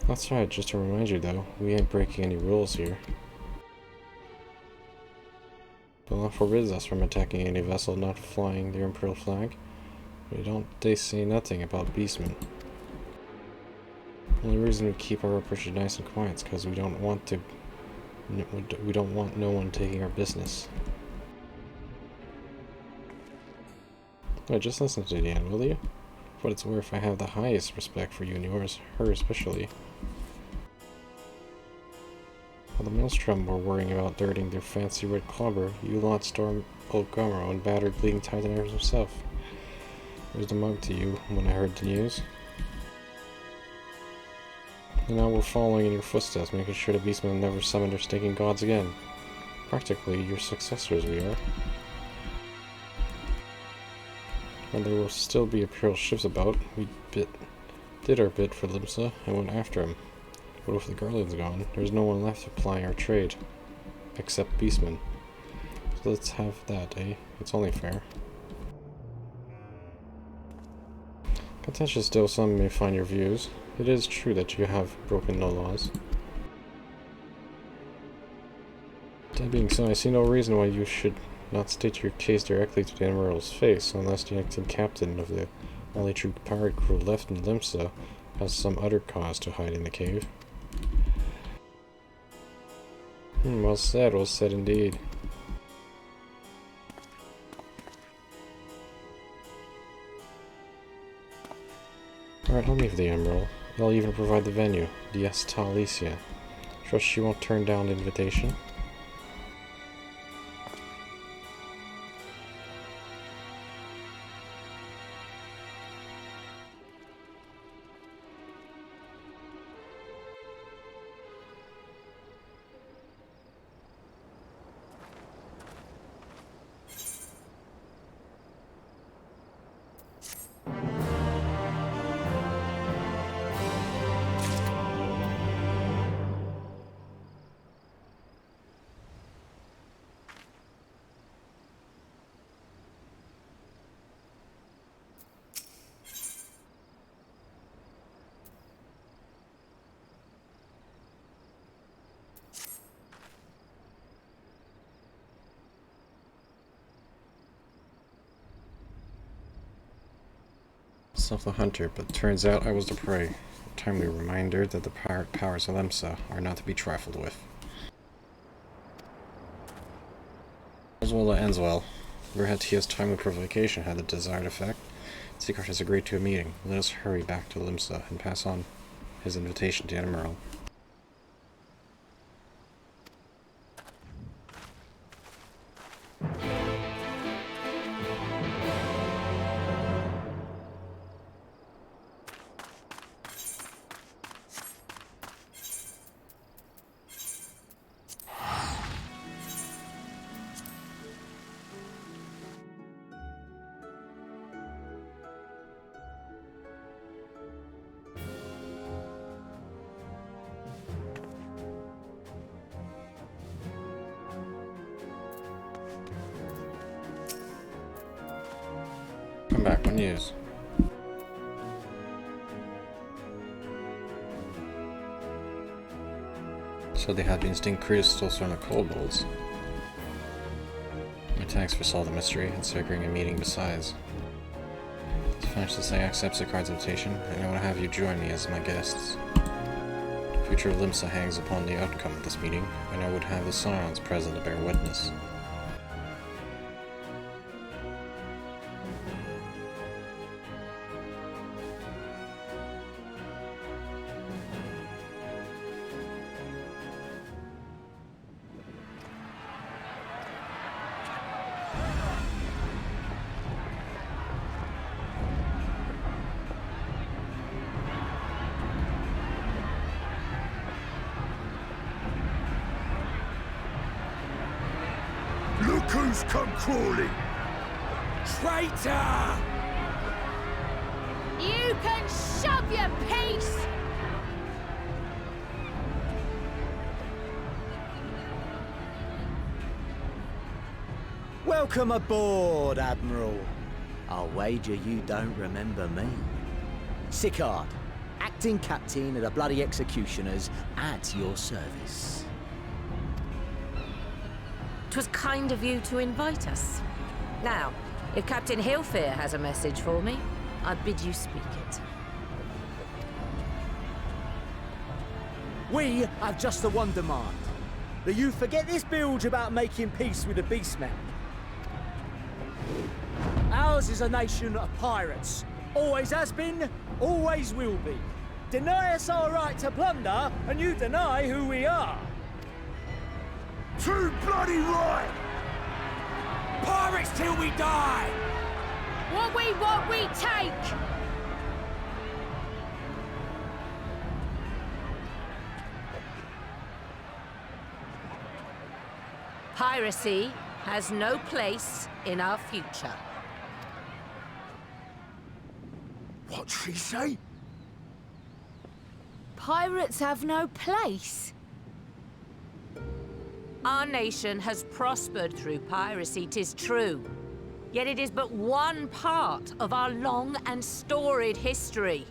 A: That's right, just to remind you though, we ain't breaking any rules here. The law forbids us from attacking any vessel not flying the Imperial flag. They say nothing about beastmen. The only reason we keep our approach nice and quiet is because we don't want no one taking our business. Just listen to the end, will you? For what it's worth, I have the highest respect for you and yours, her especially. While the Maelstrom were worrying about dirting their fancy red clobber, you lot stormed Old Gomro and battered bleeding Titaners himself. There's the mug to you when I heard the news. And now we're following in your footsteps, making sure the beastmen never summon their stinking gods again. Practically your successors we are. When there will still be Imperial ships about, we did our bit for Limsa and went after him. But with the Garland's gone, there's no one left to ply our trade. Except beastmen. So let's have that, eh? It's only fair. Contentious still, some may find your views. It is true that you have broken no laws. That being so, I see no reason why you should not state your case directly to the Admiral's face, unless the acting captain of the only true pirate crew left in Limsa has some other cause to hide in the cave. Well said indeed. Alright, I'll leave the Emerald. I'll even provide the venue, the Yshtola. Trust she won't turn down the invitation. Myself the hunter, but turns out I was the prey. A timely reminder that the pirate powers of Lemsa are not to be trifled with. All's well that ends well. Verhetia's timely provocation had the desired effect. Sigurd has agreed to a meeting. Let us hurry back to Lemsa and pass on his invitation to Emerald. Come back, what news? So they had been sting crystals on the kobolds. My thanks for solving the mystery and securing a meeting besides. To finish this, I accept Sigurd's invitation, and I want to have you join me as my guests. The future of Limsa hangs upon the outcome of this meeting, and I would have the Scions present to bear witness.
I: Who's come crawling?
D: Traitor!
B: You can shove your piece!
J: Welcome aboard, Admiral. I'll wager you don't remember me. Sigurd, acting captain of the bloody executioners, at your service.
K: 'Twas kind of you to invite us. Now, if Captain Hilfear has a message for me, I bid you speak it.
J: We have just the one demand. That you forget this bilge about making peace with the beastmen. Ours is a nation of pirates. Always has been, always will be. Deny us our right to plunder, and you deny who we are.
I: Too bloody right!
D: Pirates till we die!
B: What we want, we take!
K: Piracy has no place in our future.
I: What'd she say?
B: Pirates have no place.
K: Our nation has prospered through piracy, 'tis true. Yet it is but one part of our long and storied history.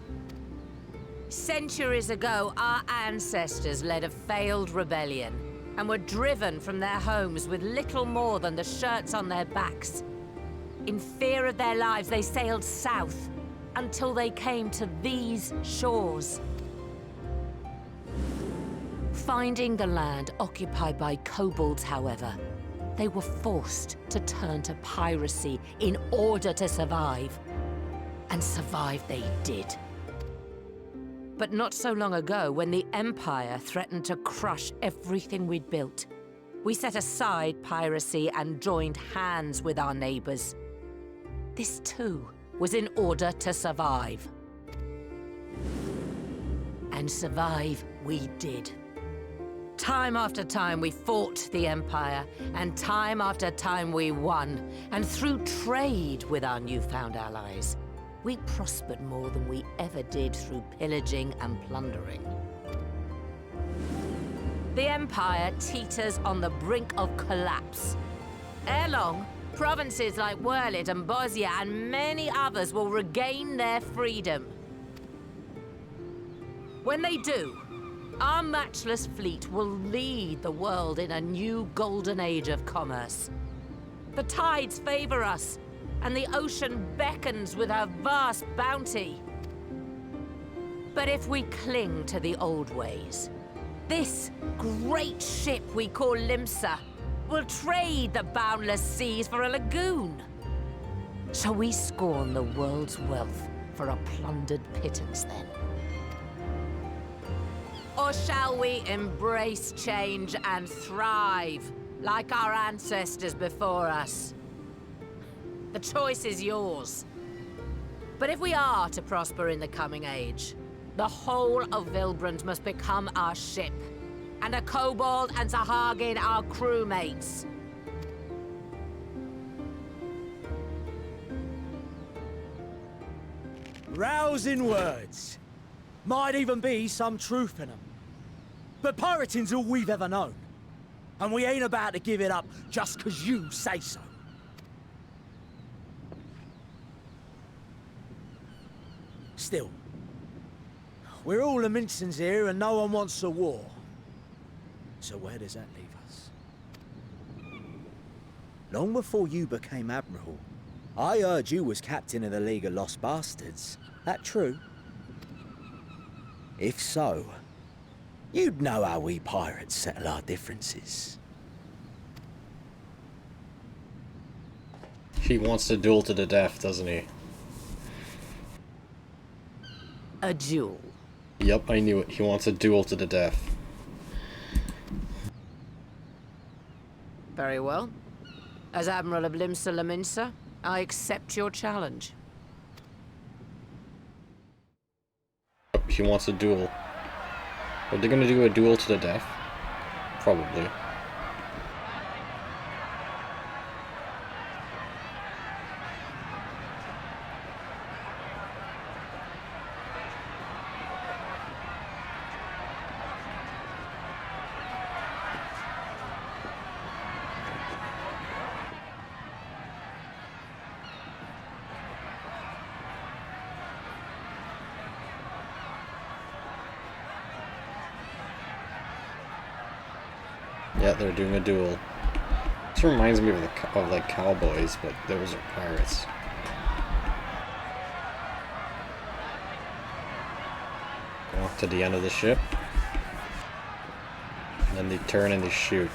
K: Centuries ago, our ancestors led a failed rebellion and were driven from their homes with little more than the shirts on their backs. In fear of their lives, they sailed south until they came to these shores. Finding the land occupied by kobolds, however, they were forced to turn to piracy in order to survive. And survive they did. But not so long ago, when the Empire threatened to crush everything we'd built, we set aside piracy and joined hands with our neighbors. This too was in order to survive. And survive we did. Time after time we fought the Empire, and time after time we won. And through trade with our newfound allies, we prospered more than we ever did through pillaging and plundering. The Empire teeters on the brink of collapse. Ere long, provinces like Wurlit and Bosnia and many others will regain their freedom. When they do, our matchless fleet will lead the world in a new golden age of commerce. The tides favor us, and the ocean beckons with her vast bounty. But if we cling to the old ways, this great ship we call Limsa will trade the boundless seas for a lagoon. Shall we scorn the world's wealth for a plundered pittance then? Or shall we embrace change and thrive, like our ancestors before us? The choice is yours. But if we are to prosper in the coming age, the whole of Vilbrand must become our ship, and a kobold and Sahagin our crewmates.
J: Rousing words. Might even be some truth in them. But pirating's all we've ever known. And we ain't about to give it up just 'cause you say so. Still, we're all the Mincins here and no one wants a war. So where does that leave us? Long before you became Admiral, I heard you was captain of the League of Lost Bastards. That true? If so, you'd know how we pirates settle our differences.
A: He wants to duel to the death, doesn't he?
K: A duel.
A: Yep, I knew it. He wants a duel to the death.
K: Very well. As Admiral of Limsa Laminsa, I accept your challenge.
A: He wants a duel. Are they gonna do a duel to the death? Probably. Yeah, they're doing a duel. This reminds me of like cowboys, but those are pirates. Go off to the end of the ship. And then they turn and they shoot.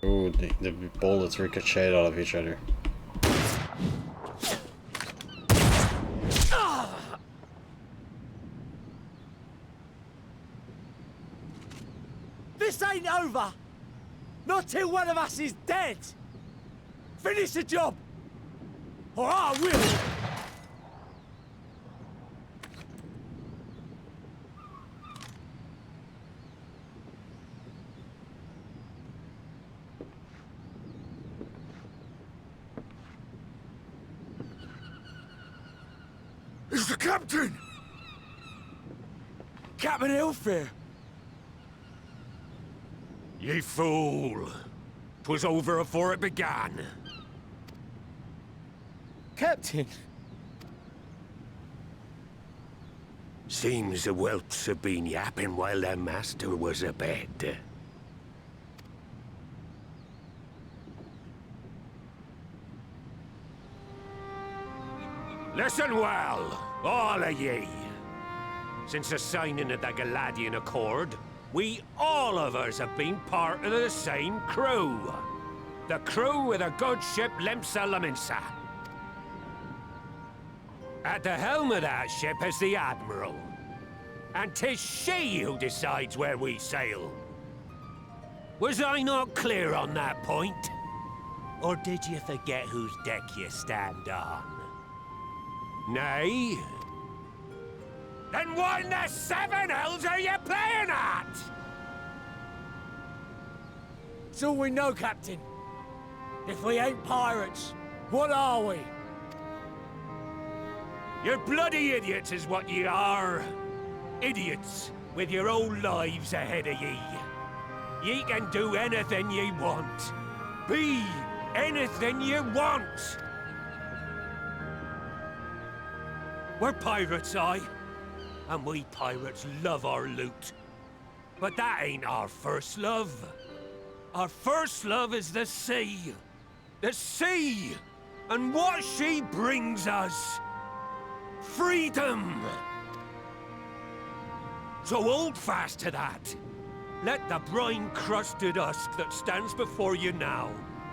A: Ooh, the bullets ricochet out of each other.
J: This ain't over! Not till one of us is dead! Finish the job! Or I will!
I: It's the captain!
J: Captain Elfir!
I: Ye fool! 'Twas over afore it began.
J: Captain!
I: Seems the whelps have been yapping while their master was abed. Listen well, all of ye. Since the signing of the Galadian Accord, we all of us have been part of the same crew. The crew of the good ship Lemsa Laminsa. At the helm of that ship is the Admiral. And 'tis she who decides where we sail. Was I not clear on that point? Or did you forget whose deck you stand on? Nay? Then what in the seven hells are you playing at?
J: It's all we know, Captain. If we ain't pirates, what are we?
I: You're bloody idiots is what ye are. Idiots with your own lives ahead of ye. Ye can do anything ye want. Be anything you want. We're pirates, aye. And we pirates love our loot. But that ain't our first love. Our first love is the sea. The sea! And what she brings us. Freedom! So hold fast to that. Let the brine-crusted husk that stands before you now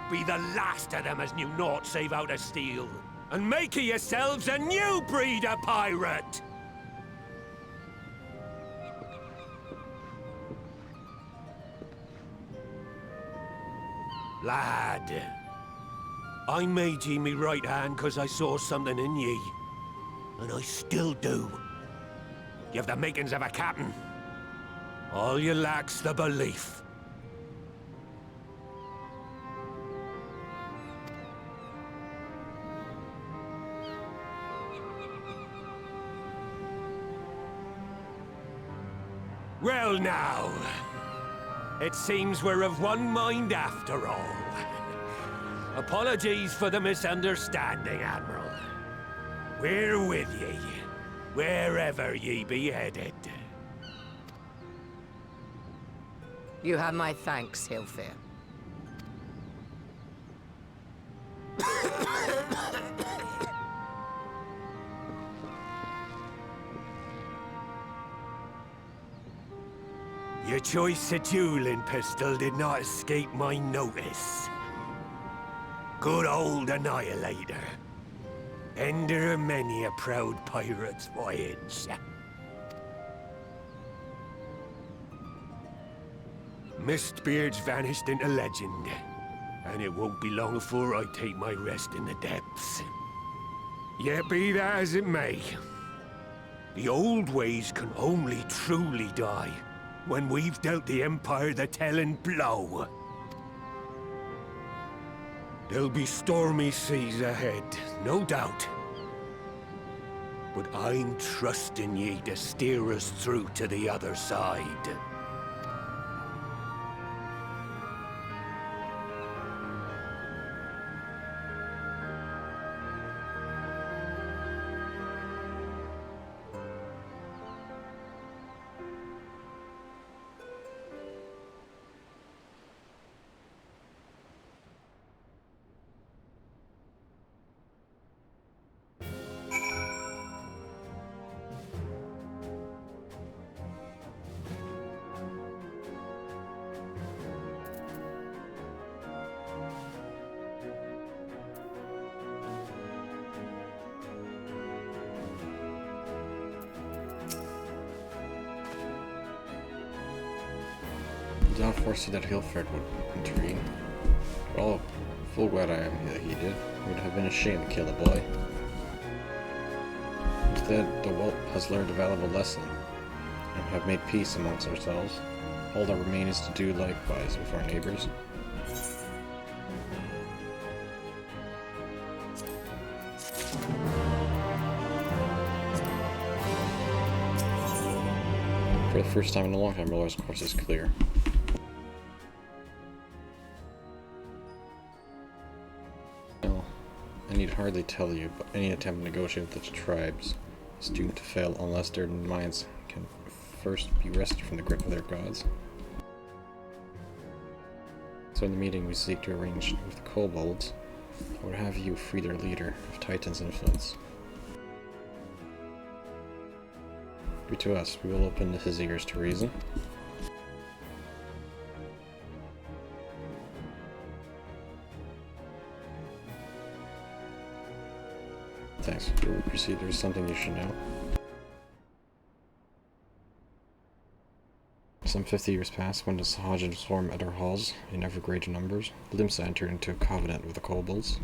I: be the last of them as knew naught save out of steel. And make of yourselves a new breed of pirate! Lad, I made ye me right hand cause I saw something in ye. And I still do. You've the makings of a captain. All you lack's the belief. Well now, it seems we're of one mind after all. Apologies for the misunderstanding, Admiral. We're with ye, wherever ye be headed.
K: You have my thanks, Hilfir.
I: Your choice of dueling pistol did not escape my notice. Good old Annihilator. Ender of many a proud pirate's voyage. Mistbeard's vanished into legend, and it won't be long before I take my rest in the depths. Yet be that as it may, the old ways can only truly die when we've dealt the Empire the telling blow. There'll be stormy seas ahead, no doubt. But I'm trusting ye to steer us through to the other side.
A: did not foresee that Hilferd would intervene. For all full glad I am that he did. It would have been a shame to kill the boy. Instead, the whelp has learned a valuable lesson, and have made peace amongst ourselves. All that remains is to do likewise with our neighbors. For the first time in a long time, Roller's course is clear. Well, I need hardly tell you, but any attempt to negotiate with the tribes is doomed to fail unless their minds can first be wrested from the grip of their gods. So in the meeting we seek to arrange with the kobolds, I would have you free their leader of Titan's influence. Be to us. We will open his ears to reason. Thanks. Before we proceed, there's something you should know. Some 50 years passed when the Sahajin swarmed at our halls in ever greater numbers. Limsa entered into a covenant with the kobolds.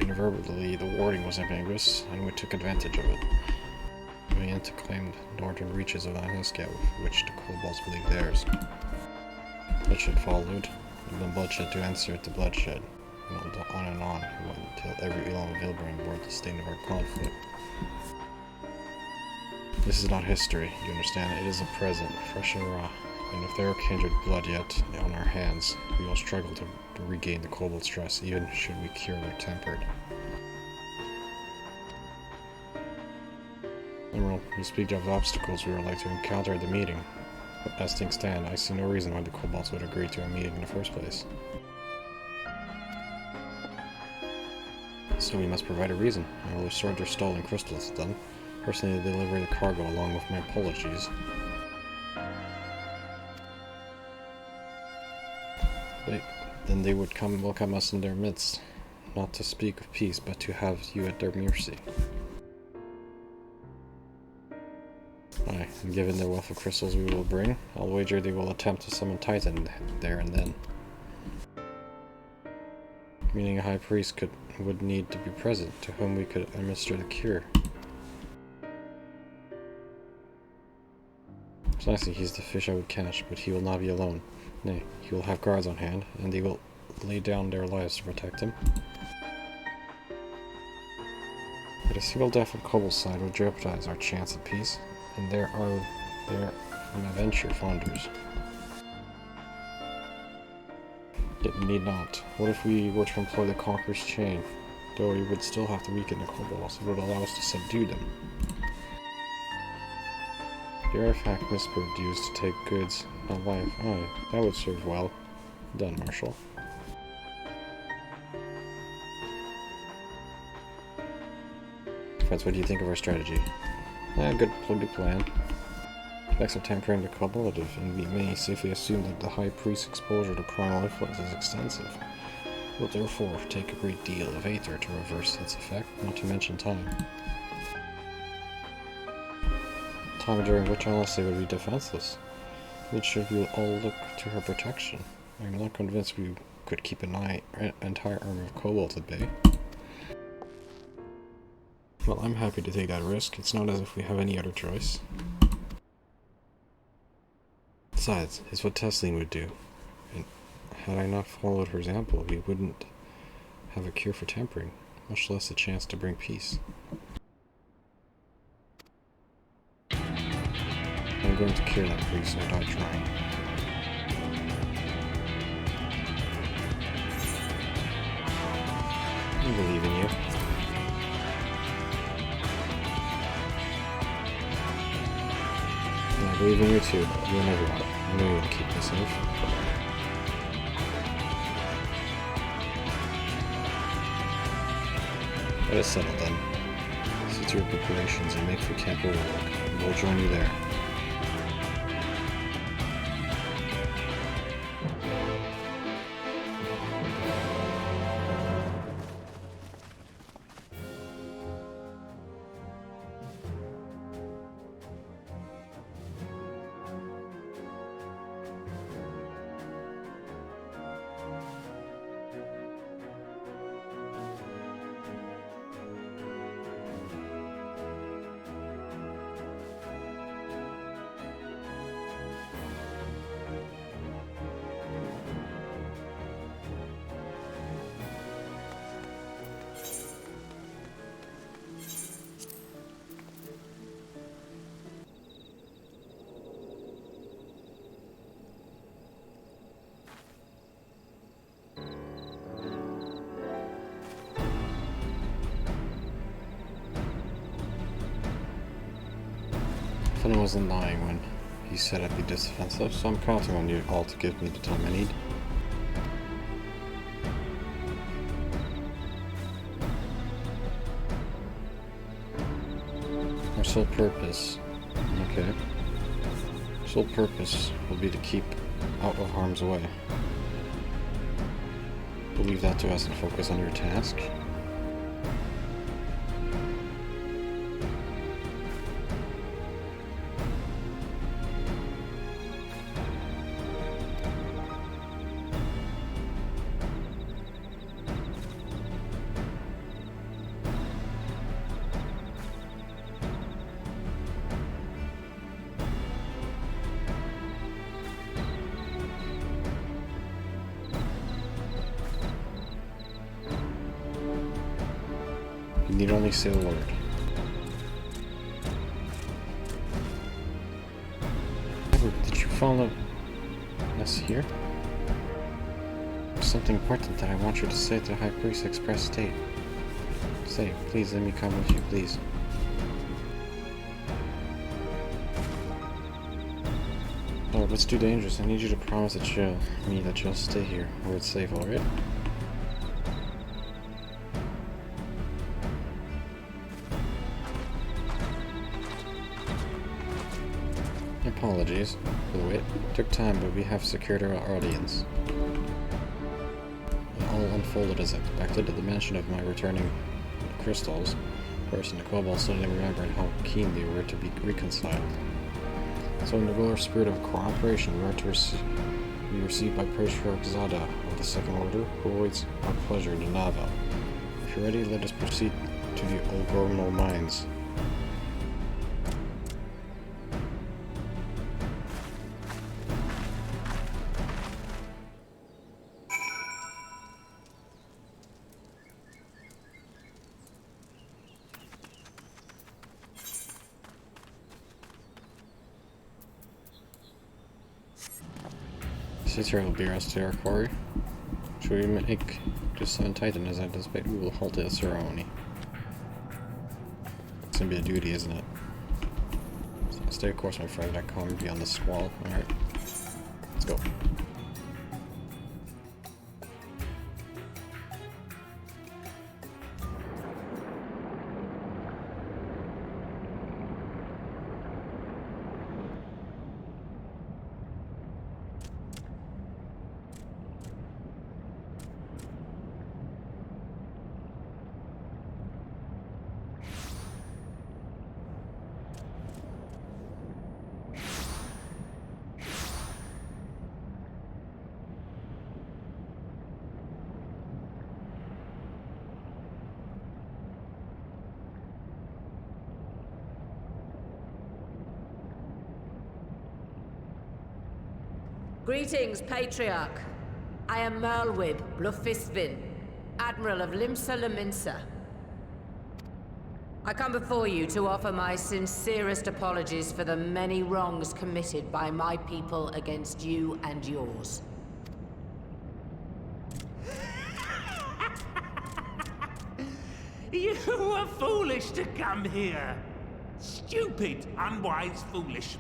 A: Invariably, the warding was ambiguous, and we took advantage of it. We had to claim the northern reaches of Anhaska, which the kobolds believed theirs. Bloodshed followed, and then bloodshed to answer to bloodshed, and on and on it went until every Elam of Ilbrin bore the stain of our conflict. This is not history, you understand? It is a present, fresh and raw, and if there are kindred blood yet on our hands, we will struggle to regain the kobold's trust, even should we cure their tempered. Emerald, you speak of the obstacles we would like to encounter at the meeting. But as things stand, I see no reason why the kobolds would agree to a meeting in the first place. So we must provide a reason. I will restore their stolen crystals then. Personally deliver the cargo along with my apologies. Then they would welcome us in their midst, not to speak of peace, but to have you at their mercy. Aye, and given the wealth of crystals we will bring, I'll wager they will attempt to summon Titan there and then. Meaning a high priest would need to be present, to whom we could administer the cure. Precisely, he's the fish I would catch, but he will not be alone. Nay, he will have guards on hand, and they will lay down their lives to protect him. But a single death on Kobold's side would jeopardize our chance at peace, and there are an adventure founders. It need not. What if we were to employ the Conqueror's Chain? Though we would still have to weaken the kobolds, it would allow us to subdue them. The artifact Misproved used to take goods, not life. Aye, that would serve well. Done, Marshal. Friends, what do you think of our strategy? Good plan. Effects of tampering the kobold, and we may safely assume that the High Priest's exposure to primal influence is extensive. It will therefore take a great deal of Aether to reverse its effect, not to mention time. Time during which unless they would be defenseless, which should we all look to her protection. I am not convinced we could keep an entire army of kobolds at bay. Well, I'm happy to take that risk. It's not as if we have any other choice. Besides, it's what Tesleen would do. And had I not followed her example, we wouldn't have a cure for tampering, much less a chance to bring peace. I'm going to cure that priest without trying. I believe in you. And I believe in you too, you and everyone. I know you will keep me safe. Let us settle then. See to your preparations and make for Camp Overlook. We'll join you there. Flynn wasn't lying when he said I'd be this defensive, so I'm counting on you all to give me the time I need. Our sole purpose... Okay. Our sole purpose will be to keep out of harm's way. We'll leave that to us and focus on your task. You need only say the word. Did you follow us here? There's something important that I want you to say to the High Priest Express State. Say, please let me come with you, please. Oh, let's do dangerous. I need you to promise that you'll stay here where it's safe, alright? Apologies for the wait. It took time, but we have secured our audience. It all unfolded as expected. At the mention of my returning crystals, first and the Cobalt suddenly remembered how keen they were to be reconciled. So in the rare spirit of cooperation, we are to be received by Patriarch Zada of the Second Order, who awaits our pleasure in the Nava. If you're ready, let us proceed to the Olgormal Mines. Aether will bear us to our quarry. Should we make just 7 Titan as I anticipate? We will halt the ceremony. It's gonna be a duty, isn't it? So stay of course, my friend. I come beyond the squall. Alright. Let's go.
K: Greetings, Patriarch. I am Merlwib Blufisvin, Admiral of Limsa Laminsa. I come before you to offer my sincerest apologies for the many wrongs committed by my people against you and yours.
L: You were foolish to come here. Stupid, unwise, foolish.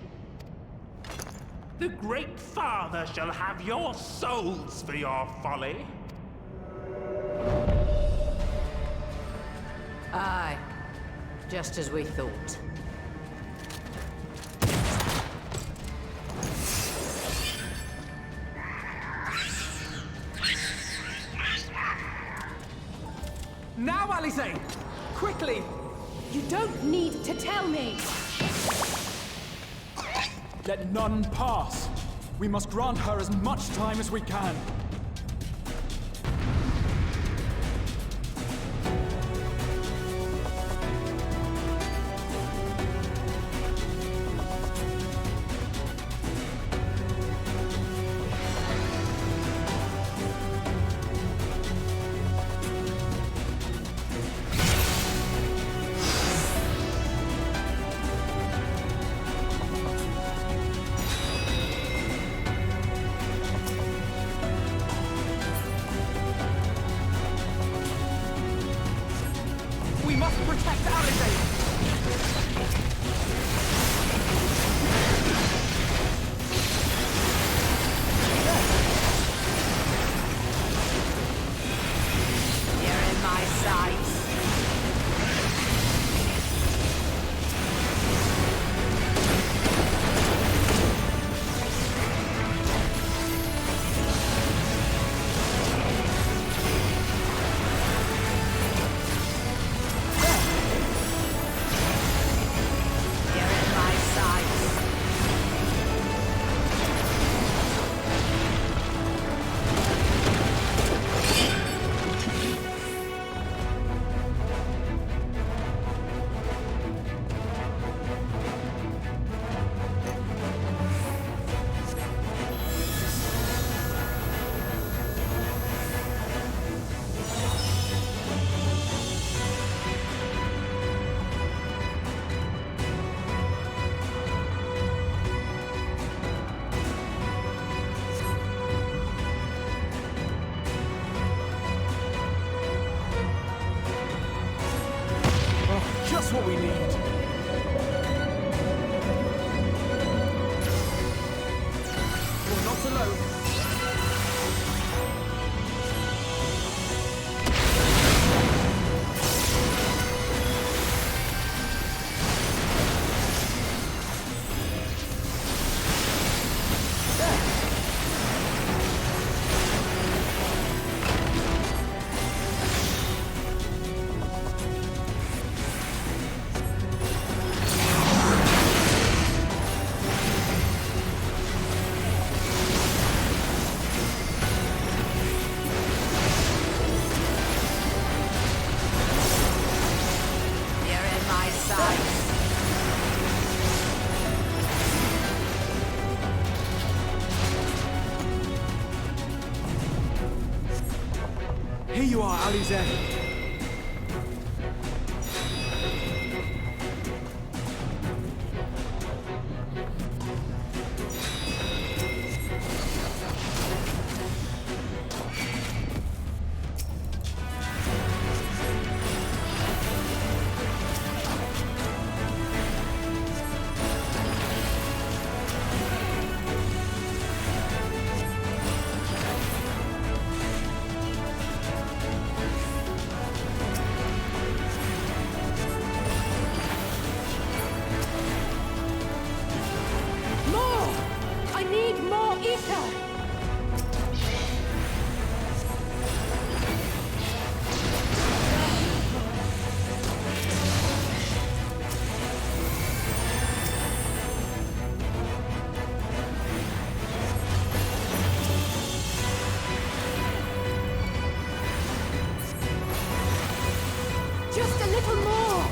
L: The Great Father shall have your souls for your folly.
K: Aye, just as we thought.
D: Now, Alice! Quickly!
C: You don't need to tell me!
F: Let none pass. We must grant her as much time as we can. we need. You're not alone. Here you are, Alize.
C: I need more ether! Just a little more!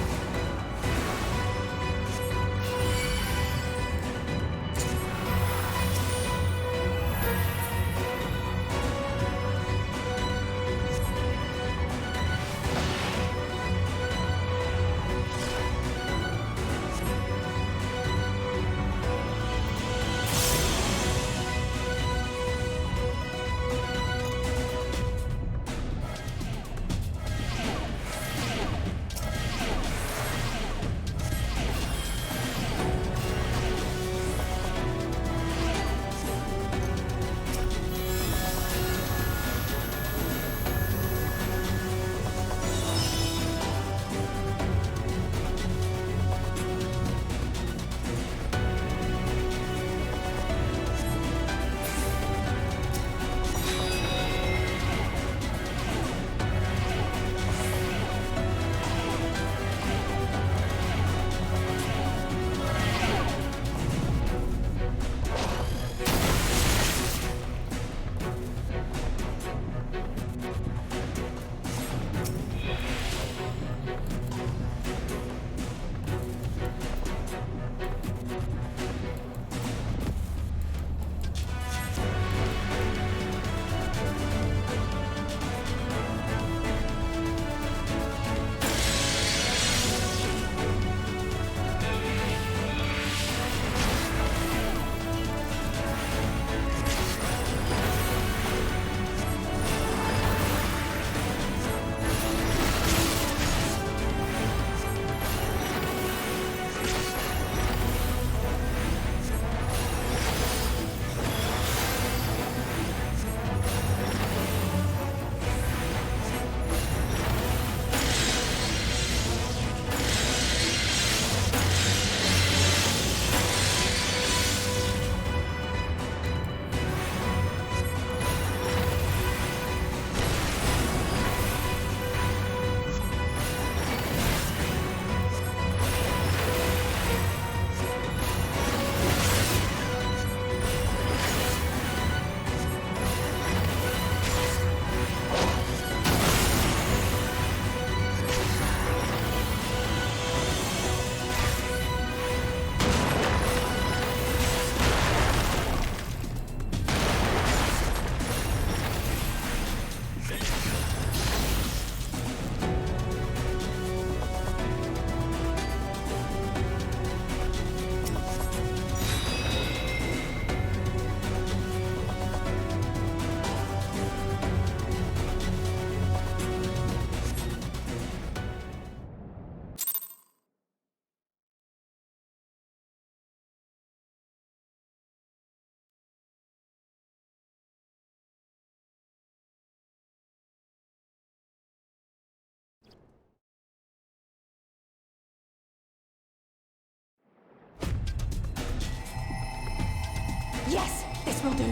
C: Yes, this will do.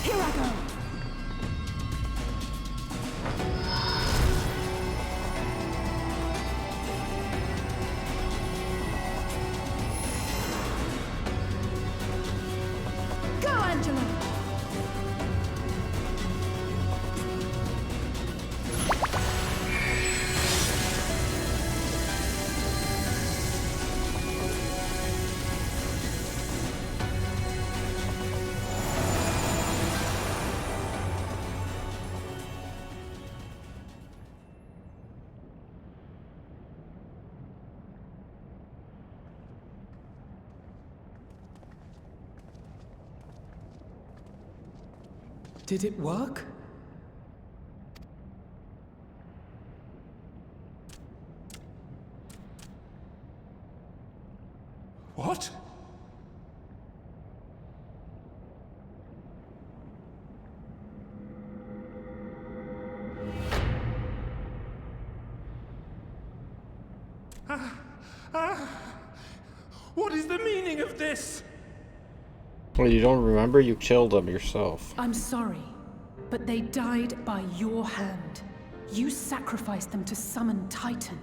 C: Here I go. Go, Angela!
D: Did it work?
L: What? What is the meaning of this?
A: Well, you don't remember? You killed them yourself.
C: I'm sorry, but they died by your hand. You sacrificed them to summon Titan.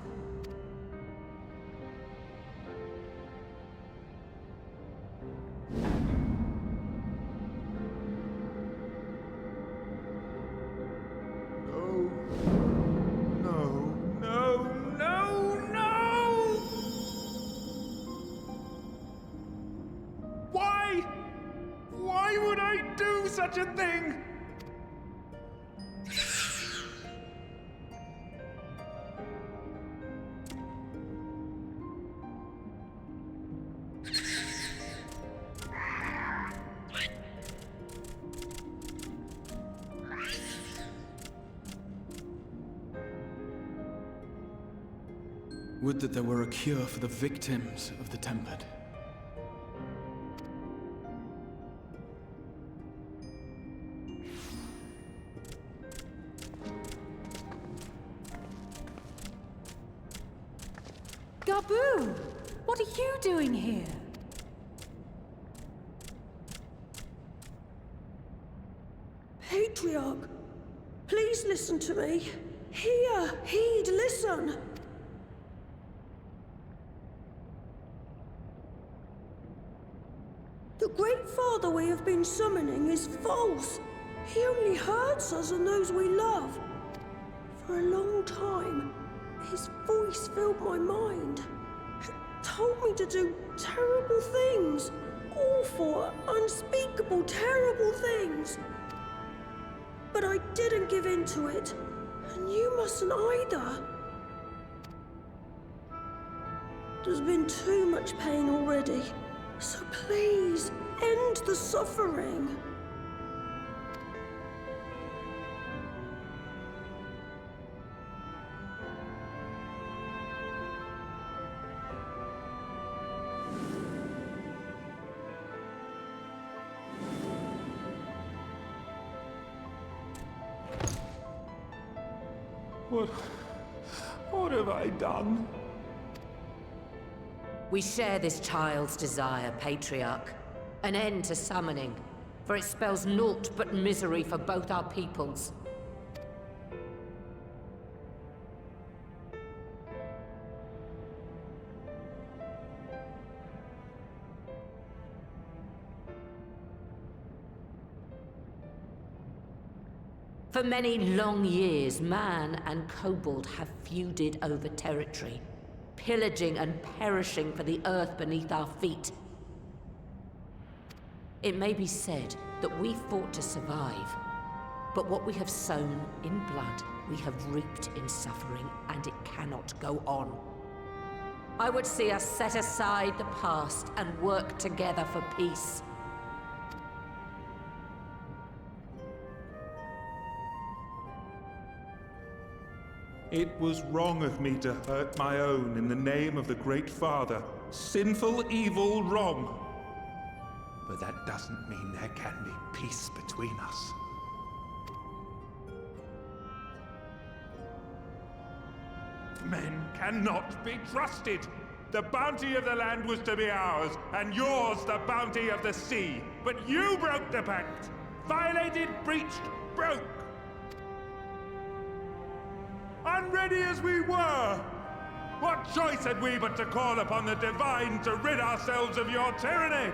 L: Why would I do such a thing?
F: Would that there were a cure for the victims of the Tempered.
C: Gabu! What are you doing here?
G: Patriarch, please listen to me. Hear, heed, listen. The Great Father we have been summoning is false. He only hurts us and those we love. For a long time, his voice filled my mind. It told me to do terrible things. Awful, unspeakable, terrible things. But I didn't give in to it. And you mustn't either. There's been too much pain already. So please, end the suffering.
L: What have I done?
K: We share this child's desire, Patriarch. An end to summoning, for it spells naught but misery for both our peoples. For many long years, man and kobold have feuded over territory, pillaging and perishing for the earth beneath our feet. It may be said that we fought to survive, but what we have sown in blood, we have reaped in suffering, and it cannot go on. I would see us set aside the past and work together for peace.
L: It was wrong of me to hurt my own in the name of the Great Father. Sinful, evil, wrong. But that doesn't mean there can be peace between us. Men cannot be trusted. The bounty of the land was to be ours, and yours the bounty of the sea. But you broke the pact! Violated, breached, broke! Unready as we were! What choice had we but to call upon the Divine to rid ourselves of your tyranny?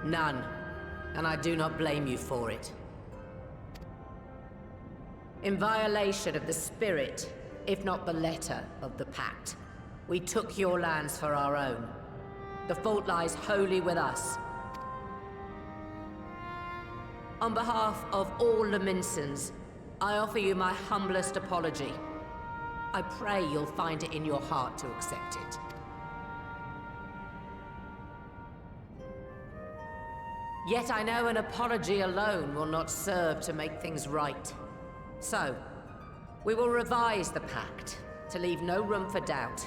K: None. And I do not blame you for it. In violation of the spirit, if not the letter, of the pact, we took your lands for our own. The fault lies wholly with us. On behalf of all Laminsons, I offer you my humblest apology. I pray you'll find it in your heart to accept it. Yet I know an apology alone will not serve to make things right. So, we will revise the pact to leave no room for doubt.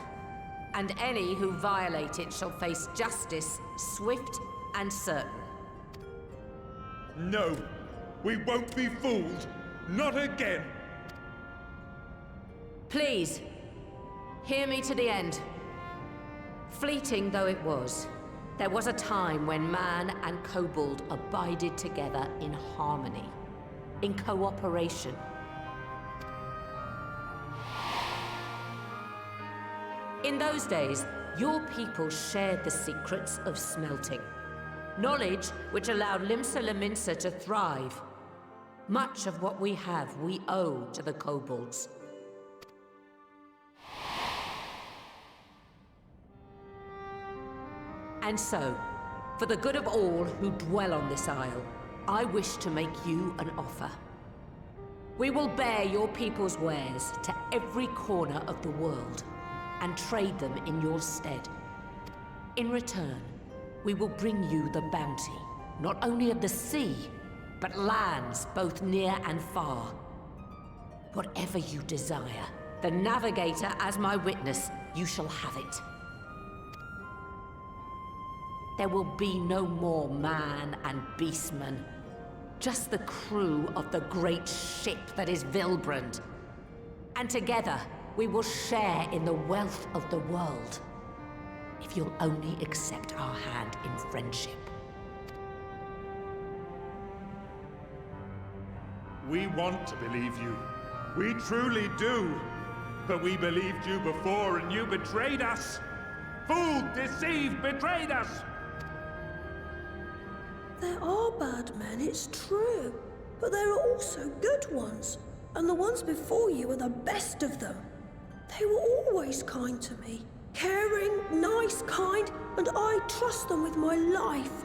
K: And any who violate it shall face justice, swift and certain.
L: No, we won't be fooled. Not again.
K: Please, hear me to the end. Fleeting though it was, there was a time when man and kobold abided together in harmony, in cooperation. In those days, your people shared the secrets of smelting. Knowledge which allowed Limsa Lominsa to thrive. Much of what we have, we owe to the kobolds. And so, for the good of all who dwell on this isle, I wish to make you an offer. We will bear your people's wares to every corner of the world, and trade them in your stead. In return, we will bring you the bounty, not only of the sea, but lands both near and far. Whatever you desire, the Navigator as my witness, you shall have it. There will be no more man and beastman, just the crew of the great ship that is Vilbrand. And together, we will share in the wealth of the world, if you'll only accept our hand in friendship.
L: We want to believe you. We truly do. But we believed you before and you betrayed us. Fooled, deceived, betrayed us.
G: There are bad men, it's true. But there are also good ones. And the ones before you are the best of them. They were always kind to me. Caring, nice, kind, and I trust them with my life.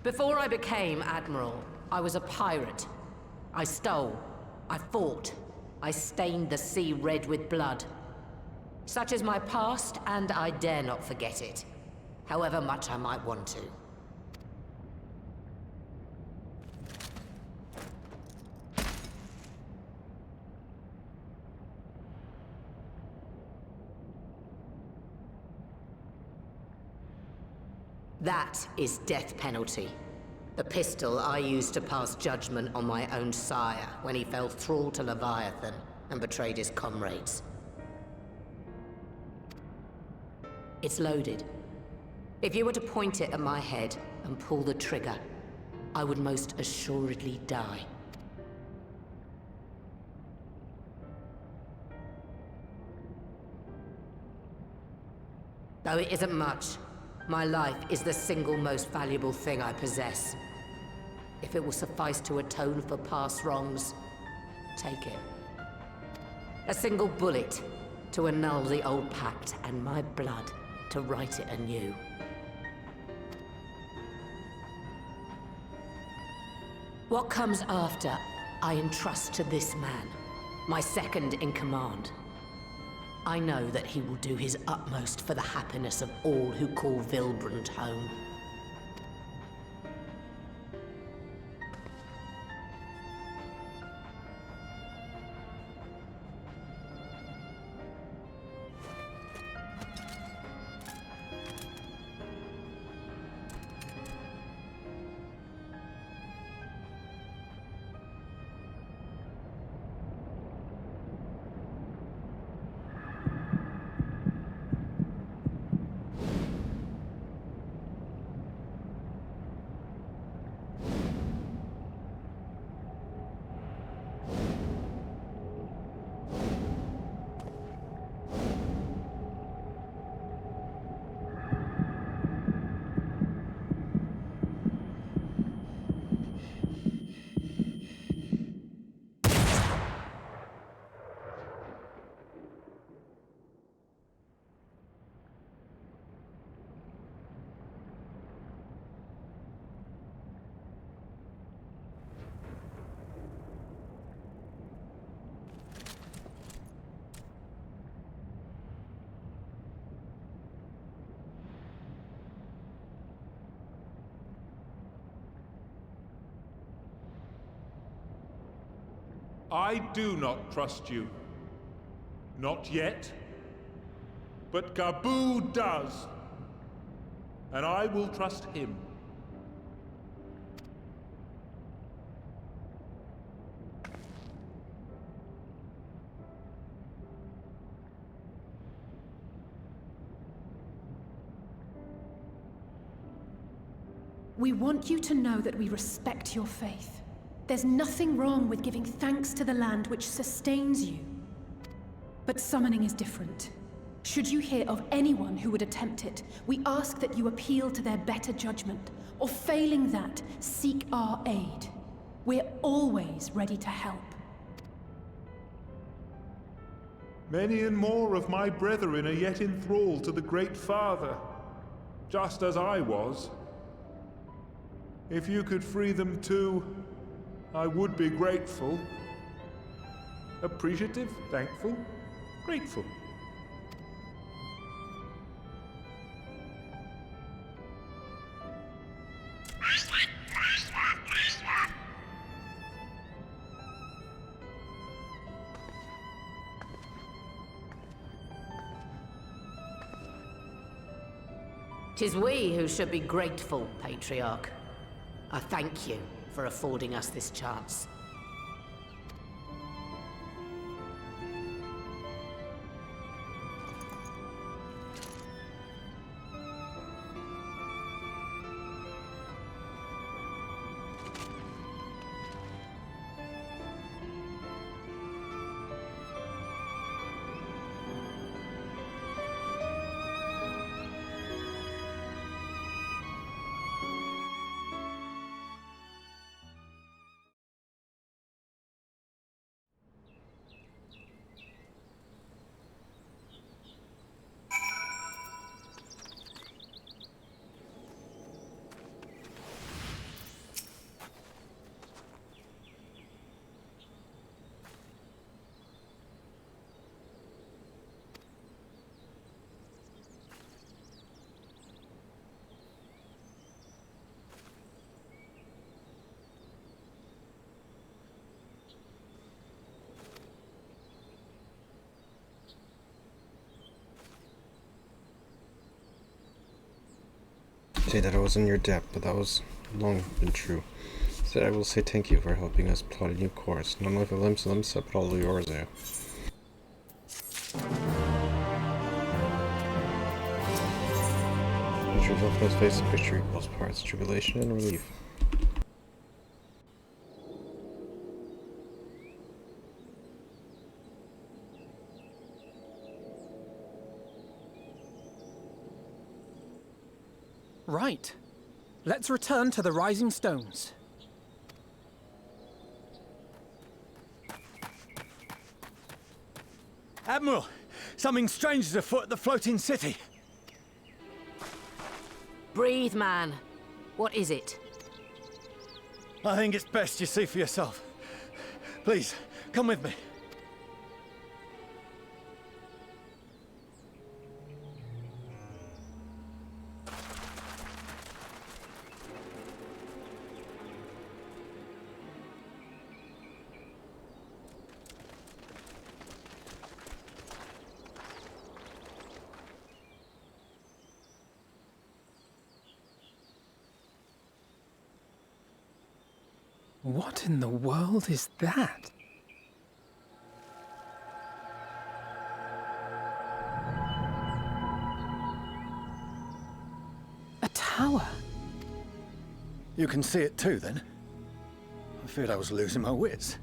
K: Before I became Admiral, I was a pirate. I stole, I fought, I stained the sea red with blood. Such is my past, and I dare not forget it, however much I might want to. That is death penalty. The pistol I used to pass judgment on my own sire when he fell thrall to Leviathan and betrayed his comrades. It's loaded. If you were to point it at my head and pull the trigger, I would most assuredly die. Though it isn't much, my life is the single most valuable thing I possess. If it will suffice to atone for past wrongs, take it. A single bullet to annul the old pact, and my blood to write it anew. What comes after, I entrust to this man, my second in command. I know that he will do his utmost for the happiness of all who call Vilbrand home.
L: I do not trust you. Not yet. But Gabu does. And I will trust him.
C: We want you to know that we respect your faith. There's nothing wrong with giving thanks to the land which sustains you. But summoning is different. Should you hear of anyone who would attempt it, we ask that you appeal to their better judgment, or failing that, seek our aid. We're always ready to help.
L: Many and more of my brethren are yet enthralled to the Great Father, just as I was. If you could free them too, I would be grateful. Appreciative, thankful, grateful.
K: 'Tis we who should be grateful, Patriarch. I thank you for affording us this chance.
A: Say that I was in your debt, but that was long been true. Instead, I will say thank you for helping us plot a new course, not only for Limsa, but all of yours there. The truth often face of victory, both parts, tribulation and relief.
D: Right. Let's return to the Rising Stones.
J: Admiral, something strange is afoot at the floating city.
K: Breathe, man. What is it?
J: I think it's best you see for yourself. Please, come with me.
D: What in the world is that? A tower?
J: You can see it too, then? I feared I was losing my wits.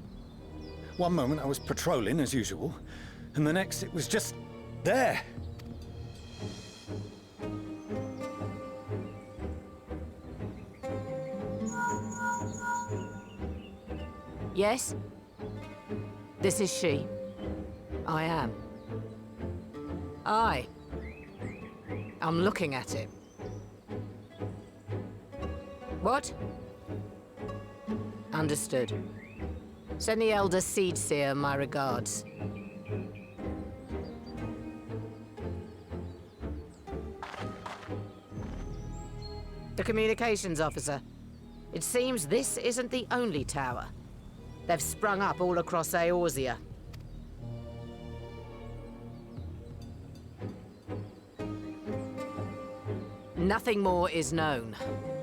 J: One moment I was patrolling as usual, and the next it was just there.
K: Yes? This is she. I am. I'm looking at it. What? Understood. Send the Elder Seedseer my regards. The communications officer. It seems this isn't the only tower. They've sprung up all across Eorzea. Nothing more is known,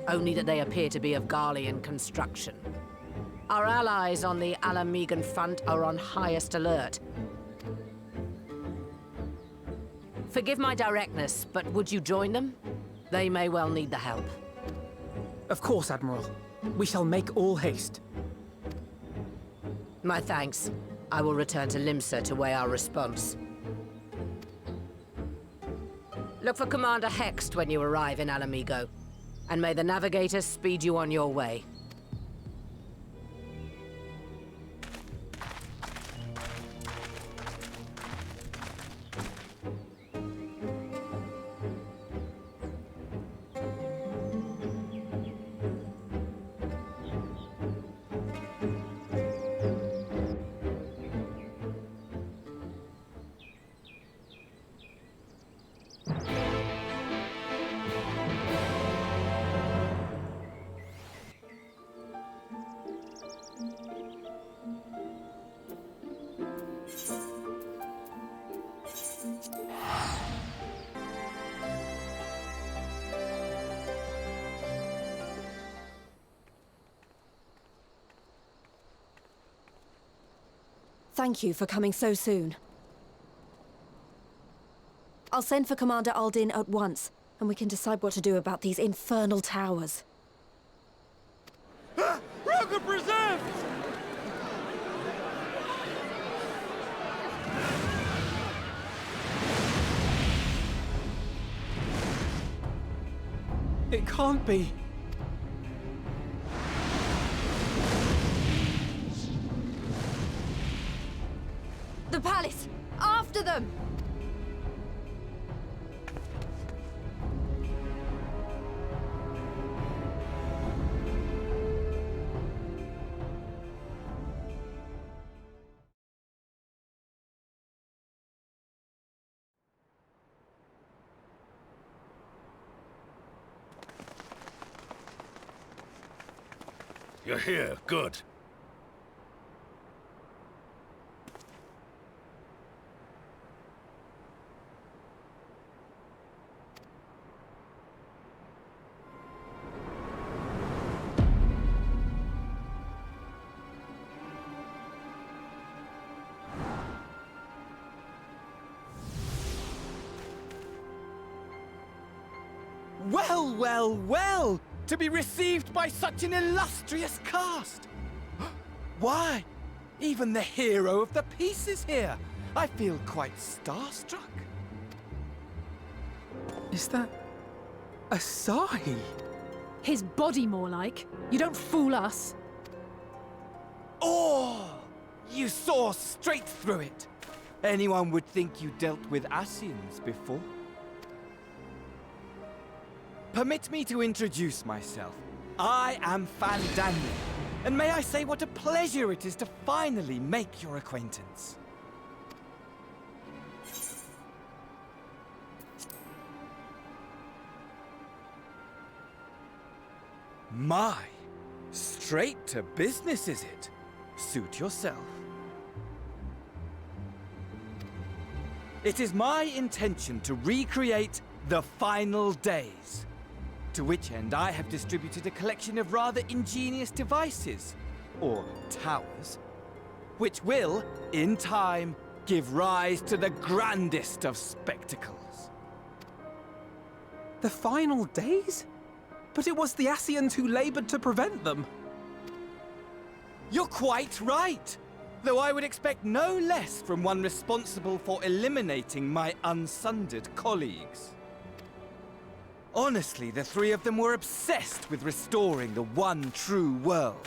K: only that they appear to be of Garlean construction. Our allies on the Alamegan front are on highest alert. Forgive my directness, but would you join them? They may well need the help.
D: Of course, Admiral. We shall make all haste.
K: My thanks. I will return to Limsa to weigh our response. Look for Commander Hext when you arrive in Alamigo, and may the Navigator speed you on your way.
M: Thank you for coming so soon. I'll send for Commander Aldin at once, and we can decide what to do about these infernal towers.
F: Roger presents!
D: It can't be.
M: The palace! After them!
I: You're here. Good.
J: Well, well, well! To be received by such an illustrious cast! Why, even the hero of the piece is here! I feel quite starstruck.
D: Is that a sigh?
C: His body, more like. You don't fool us.
J: Oh! You saw straight through it! Anyone would think you dealt with Ascians before. Permit me to introduce myself. I am Fandaniel, and may I say what a pleasure it is to finally make your acquaintance. My, straight to business is it? Suit yourself. It is my intention to recreate the final days. To which end I have distributed a collection of rather ingenious devices, or towers, which will, in time, give rise to the grandest of spectacles.
D: The final days? But it was the Ascians who labored to prevent them.
J: You're quite right, though I would expect no less from one responsible for eliminating my unsundered colleagues. Honestly, the three of them were obsessed with restoring the one true world.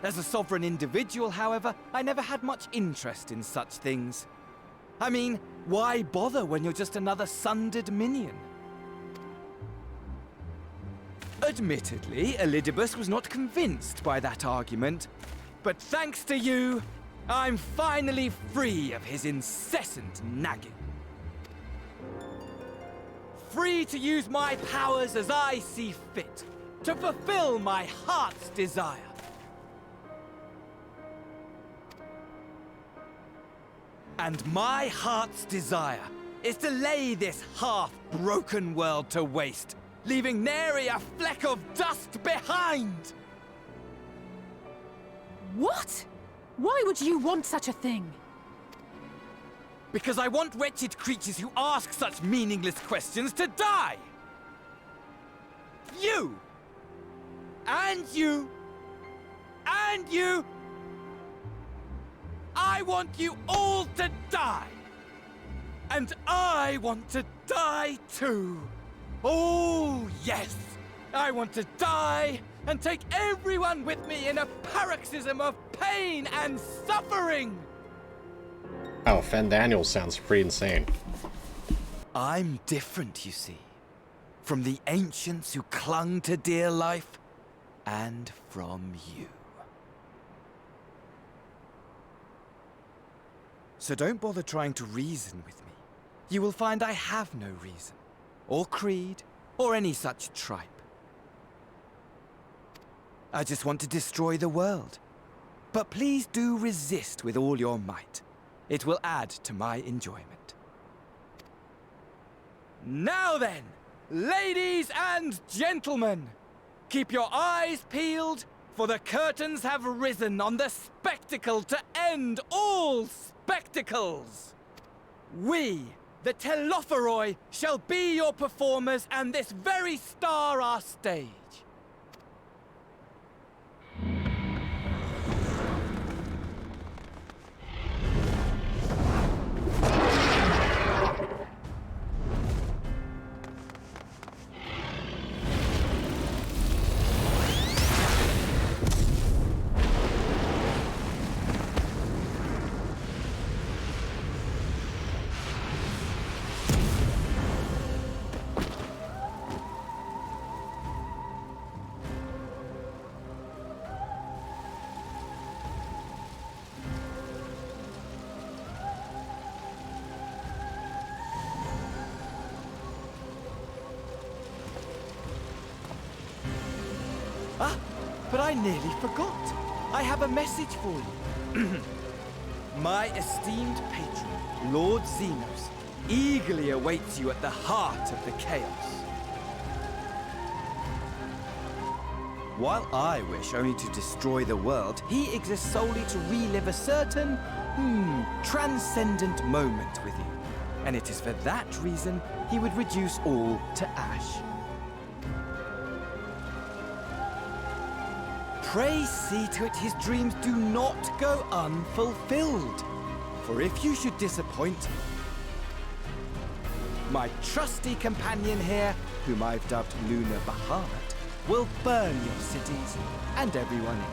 J: As a sovereign individual, however, I never had much interest in such things. I mean, why bother when you're just another sundered minion? Admittedly, Elidibus was not convinced by that argument, but thanks to you, I'm finally free of his incessant nagging. Free to use my powers as I see fit, to fulfill my heart's desire. And my heart's desire is to lay this half-broken world to waste, leaving nary a fleck of dust behind!
C: What? Why would you want such a thing?
J: Because I want wretched creatures who ask such meaningless questions to die! You! And you! And you! I want you all to die! And I want to die too! Oh, yes! I want to die and take everyone with me in a paroxysm of pain and suffering!
A: Oh, Fen Daniel sounds pretty insane.
J: I'm different, you see. From the ancients who clung to dear life, and from you. So don't bother trying to reason with me. You will find I have no reason, or creed, or any such tripe. I just want to destroy the world. But please do resist with all your might. It will add to my enjoyment. Now then, ladies and gentlemen, keep your eyes peeled, for the curtains have risen on the spectacle to end all spectacles. We, the Telophoroi, shall be your performers, and this very star our stage. But I nearly forgot. I have a message for you. My esteemed patron, Lord Xenos, eagerly awaits you at the heart of the chaos. While I wish only to destroy the world, he exists solely to relive a certain, transcendent moment with you. And it is for that reason he would reduce all to ash. Pray see to it his dreams do not go unfulfilled. For if you should disappoint, my trusty companion here, whom I've dubbed Lunar Bahamut, will burn your cities and everyone in them.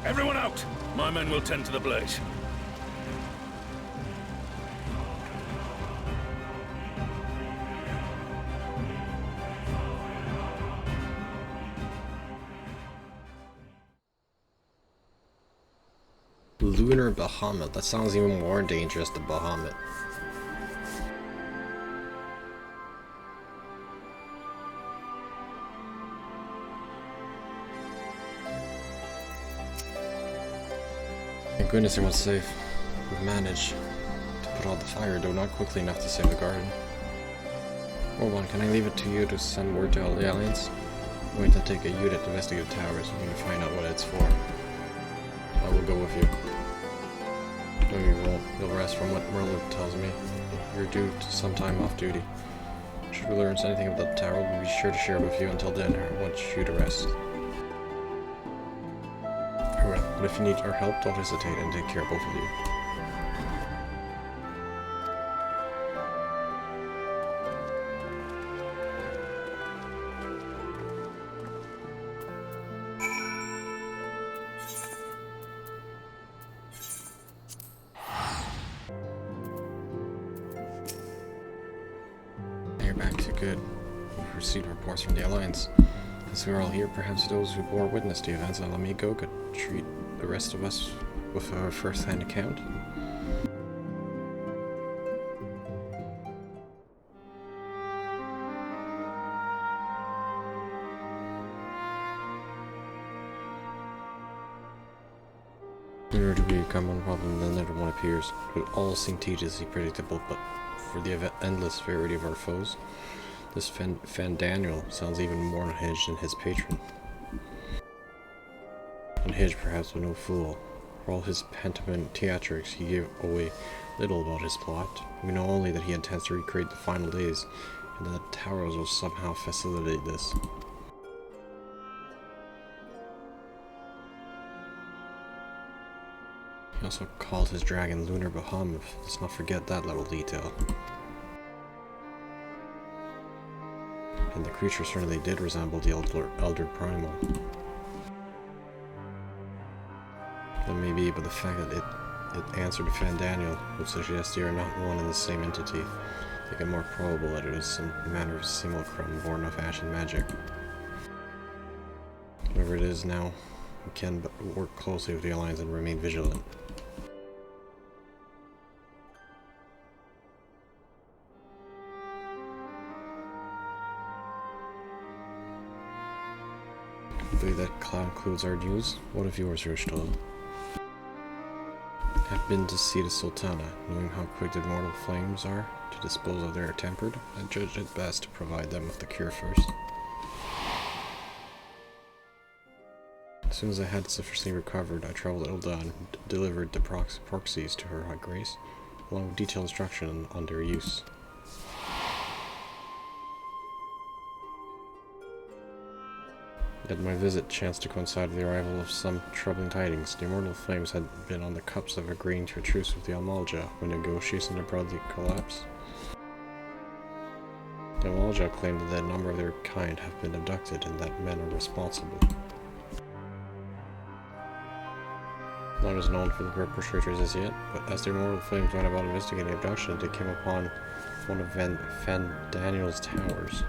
N: Everyone out! My men will tend to the blaze.
A: Lunar Bahamut. That sounds even more dangerous than Bahamut. Thank goodness everyone's safe. We've managed to put out the fire, though not quickly enough to save the garden. Orban, can I leave it to you to send word to all the aliens? I'm going to take a unit to investigate the towers and we can find out what it's for. I will go with you. No, you won't. You'll rest from what Merlin tells me. You're due to some time off duty. Should we learn anything about the tower, we'll be sure to share it with you. Until then, I want you to rest. But if you need our help, don't hesitate and take care of both of you. You're back to good. We've received reports from the Alliance. Since we're all here, perhaps those who bore witness to the events at Lamigo could treat the rest of us with a first-hand account. sooner do we become one problem, then another one appears. It would all seem tediously predictable, but for the endless variety of our foes, this Fandaniel sounds even more unhinged than his patron. Unhinged perhaps, but no fool. For all his pantomime theatrics, he gave away little about his plot. We know only that he intends to recreate the final days, and that the towers will somehow facilitate this. He also called his dragon Lunar Behemoth. Let's not forget that little detail. And the creature certainly did resemble the Elder Primal. That may be, but the fact that it answered to Fandaniel would suggest they are not one and the same entity, make it more probable that it was some manner of simulacrum born of ashen magic. Whatever it is now, we can work closely with the Alliance and remain vigilant. I believe that concludes our news. What of yours, Yshtola? I've been to see the Sultana, knowing how quick the mortal flames are to dispose of their tempered. I judged it best to provide them with the cure first. As soon as I had sufficiently recovered, I traveled to Ilda and delivered the proxies to her High Grace, along with detailed instruction on their use. Yet my visit chanced to coincide with the arrival of some troubling tidings. The immortal flames had been on the cups of agreeing to a truce with the Amalja when negotiations abruptly collapsed. The Amalja claimed that a number of their kind have been abducted and that men are responsible. None is known for the perpetrators as yet, but as the immortal flames went about investigating the abduction, they came upon one of Fandaniel's towers.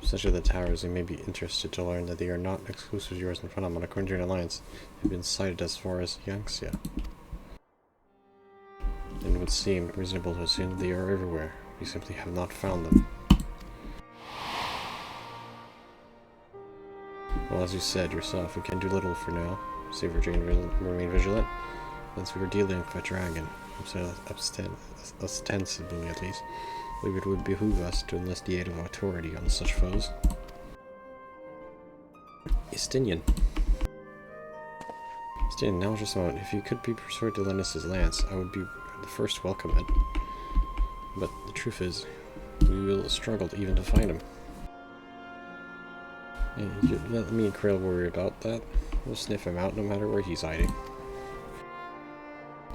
A: Such are the towers, you may be interested to learn that they are not exclusive to yours in Panama. According to your alliance, they've been sighted as far as Yangxia. And it would seem reasonable to assume that they are everywhere. We simply have not found them. Well, as you said yourself, we can do little for now, save remain vigilant. Since we are dealing with a dragon, ostensibly at least, I believe it would behoove us to enlist the aid of authority on such foes. Istinian, now just a moment. If you could be persuaded to lend us his lance, I would be the first to welcome it. But the truth is, we will struggle even to find him. Let me and Krail worry about that. We'll sniff him out no matter where he's hiding.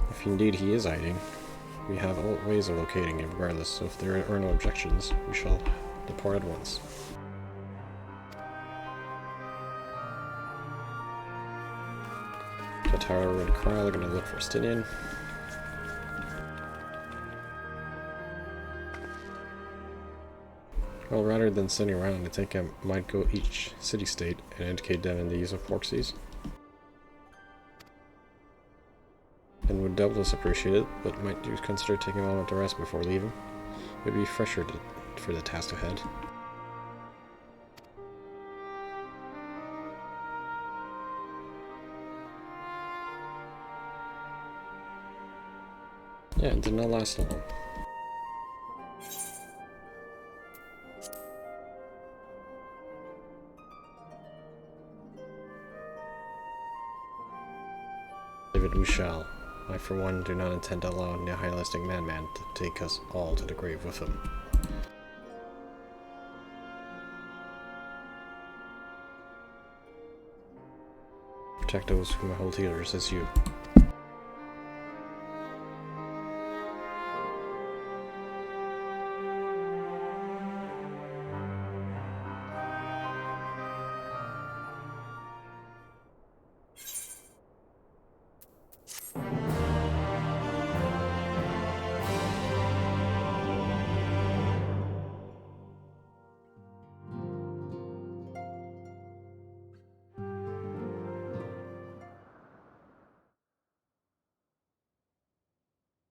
A: If indeed he is hiding, we have all ways of locating him regardless, so if there are no objections, we shall depart at once. Cactuar and Krail are going to look for Istinian. Well, rather than sitting around, I think I might go each city-state and educate them in the use of proxies. And would doubtless appreciate it, but might consider taking a moment to rest before leaving. It would be fresher for the task ahead. Yeah, it did not last long. We shall. I, for one, do not intend to allow a nihilistic madman to take us all to the grave with him. Protect those whom I hold healers as you.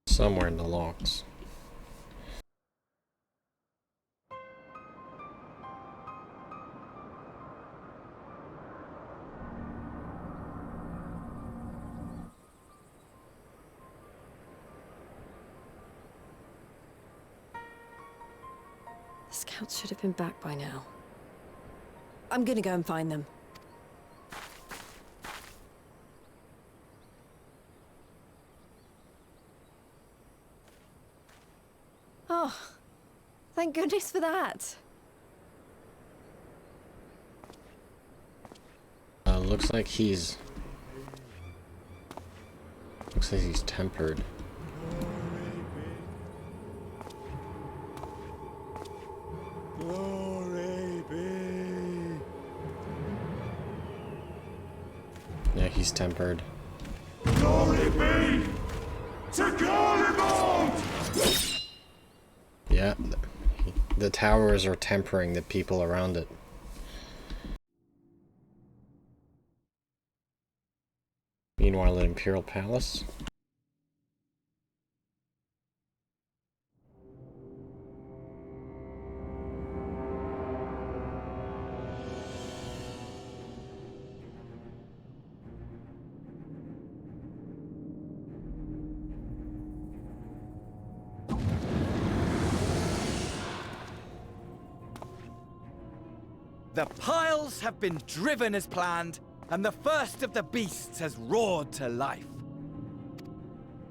A: Somewhere in the logs.
M: The scouts should have been back by now. I'm gonna go and find them. Oh, thank goodness for that.
A: Looks like he's tempered.
O: Glory be.
A: Yeah, he's tempered.
O: Glory be to Garibald!
A: Yeah, the towers are tempering the people around it. Meanwhile, at Imperial Palace.
J: The piles have been driven as planned, and the first of the beasts has roared to life.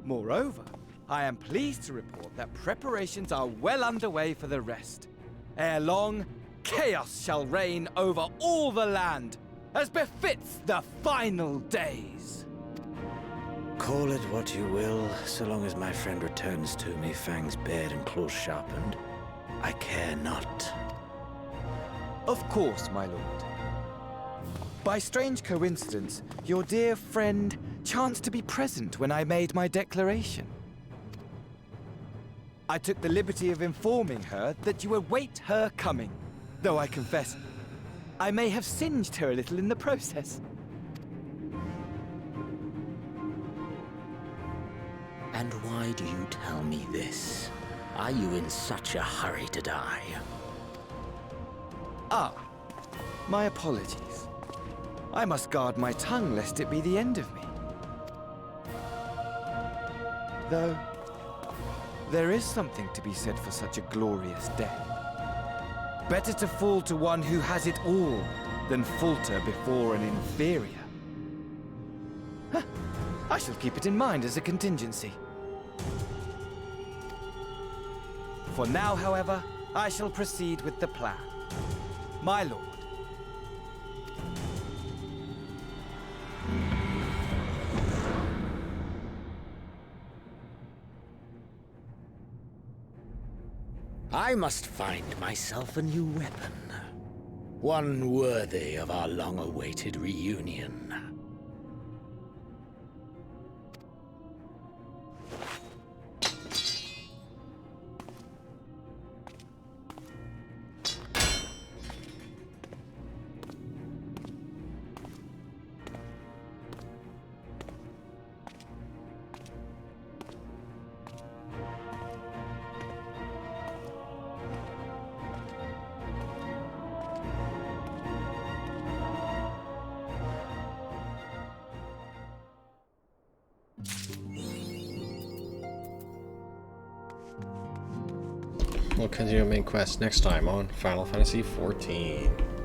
J: Moreover, I am pleased to report that preparations are well underway for the rest. Ere long, chaos shall reign over all the land, as befits the final days.
P: Call it what you will, so long as my friend returns to me, fangs bared and claws sharpened. I care not.
J: Of course, my lord. By strange coincidence, your dear friend chanced to be present when I made my declaration. I took the liberty of informing her that you await her coming, though I confess, I may have singed her a little in the process.
P: And why do you tell me this? Are you in such a hurry to die?
J: Ah, my apologies. I must guard my tongue lest it be the end of me. Though, there is something to be said for such a glorious death. Better to fall to one who has it all than falter before an inferior. Huh. I shall keep it in mind as a contingency. For now, however, I shall proceed with the plan. My lord.
P: I must find myself a new weapon. One worthy of our long-awaited reunion.
A: We'll continue main quest next time on Final Fantasy XIV.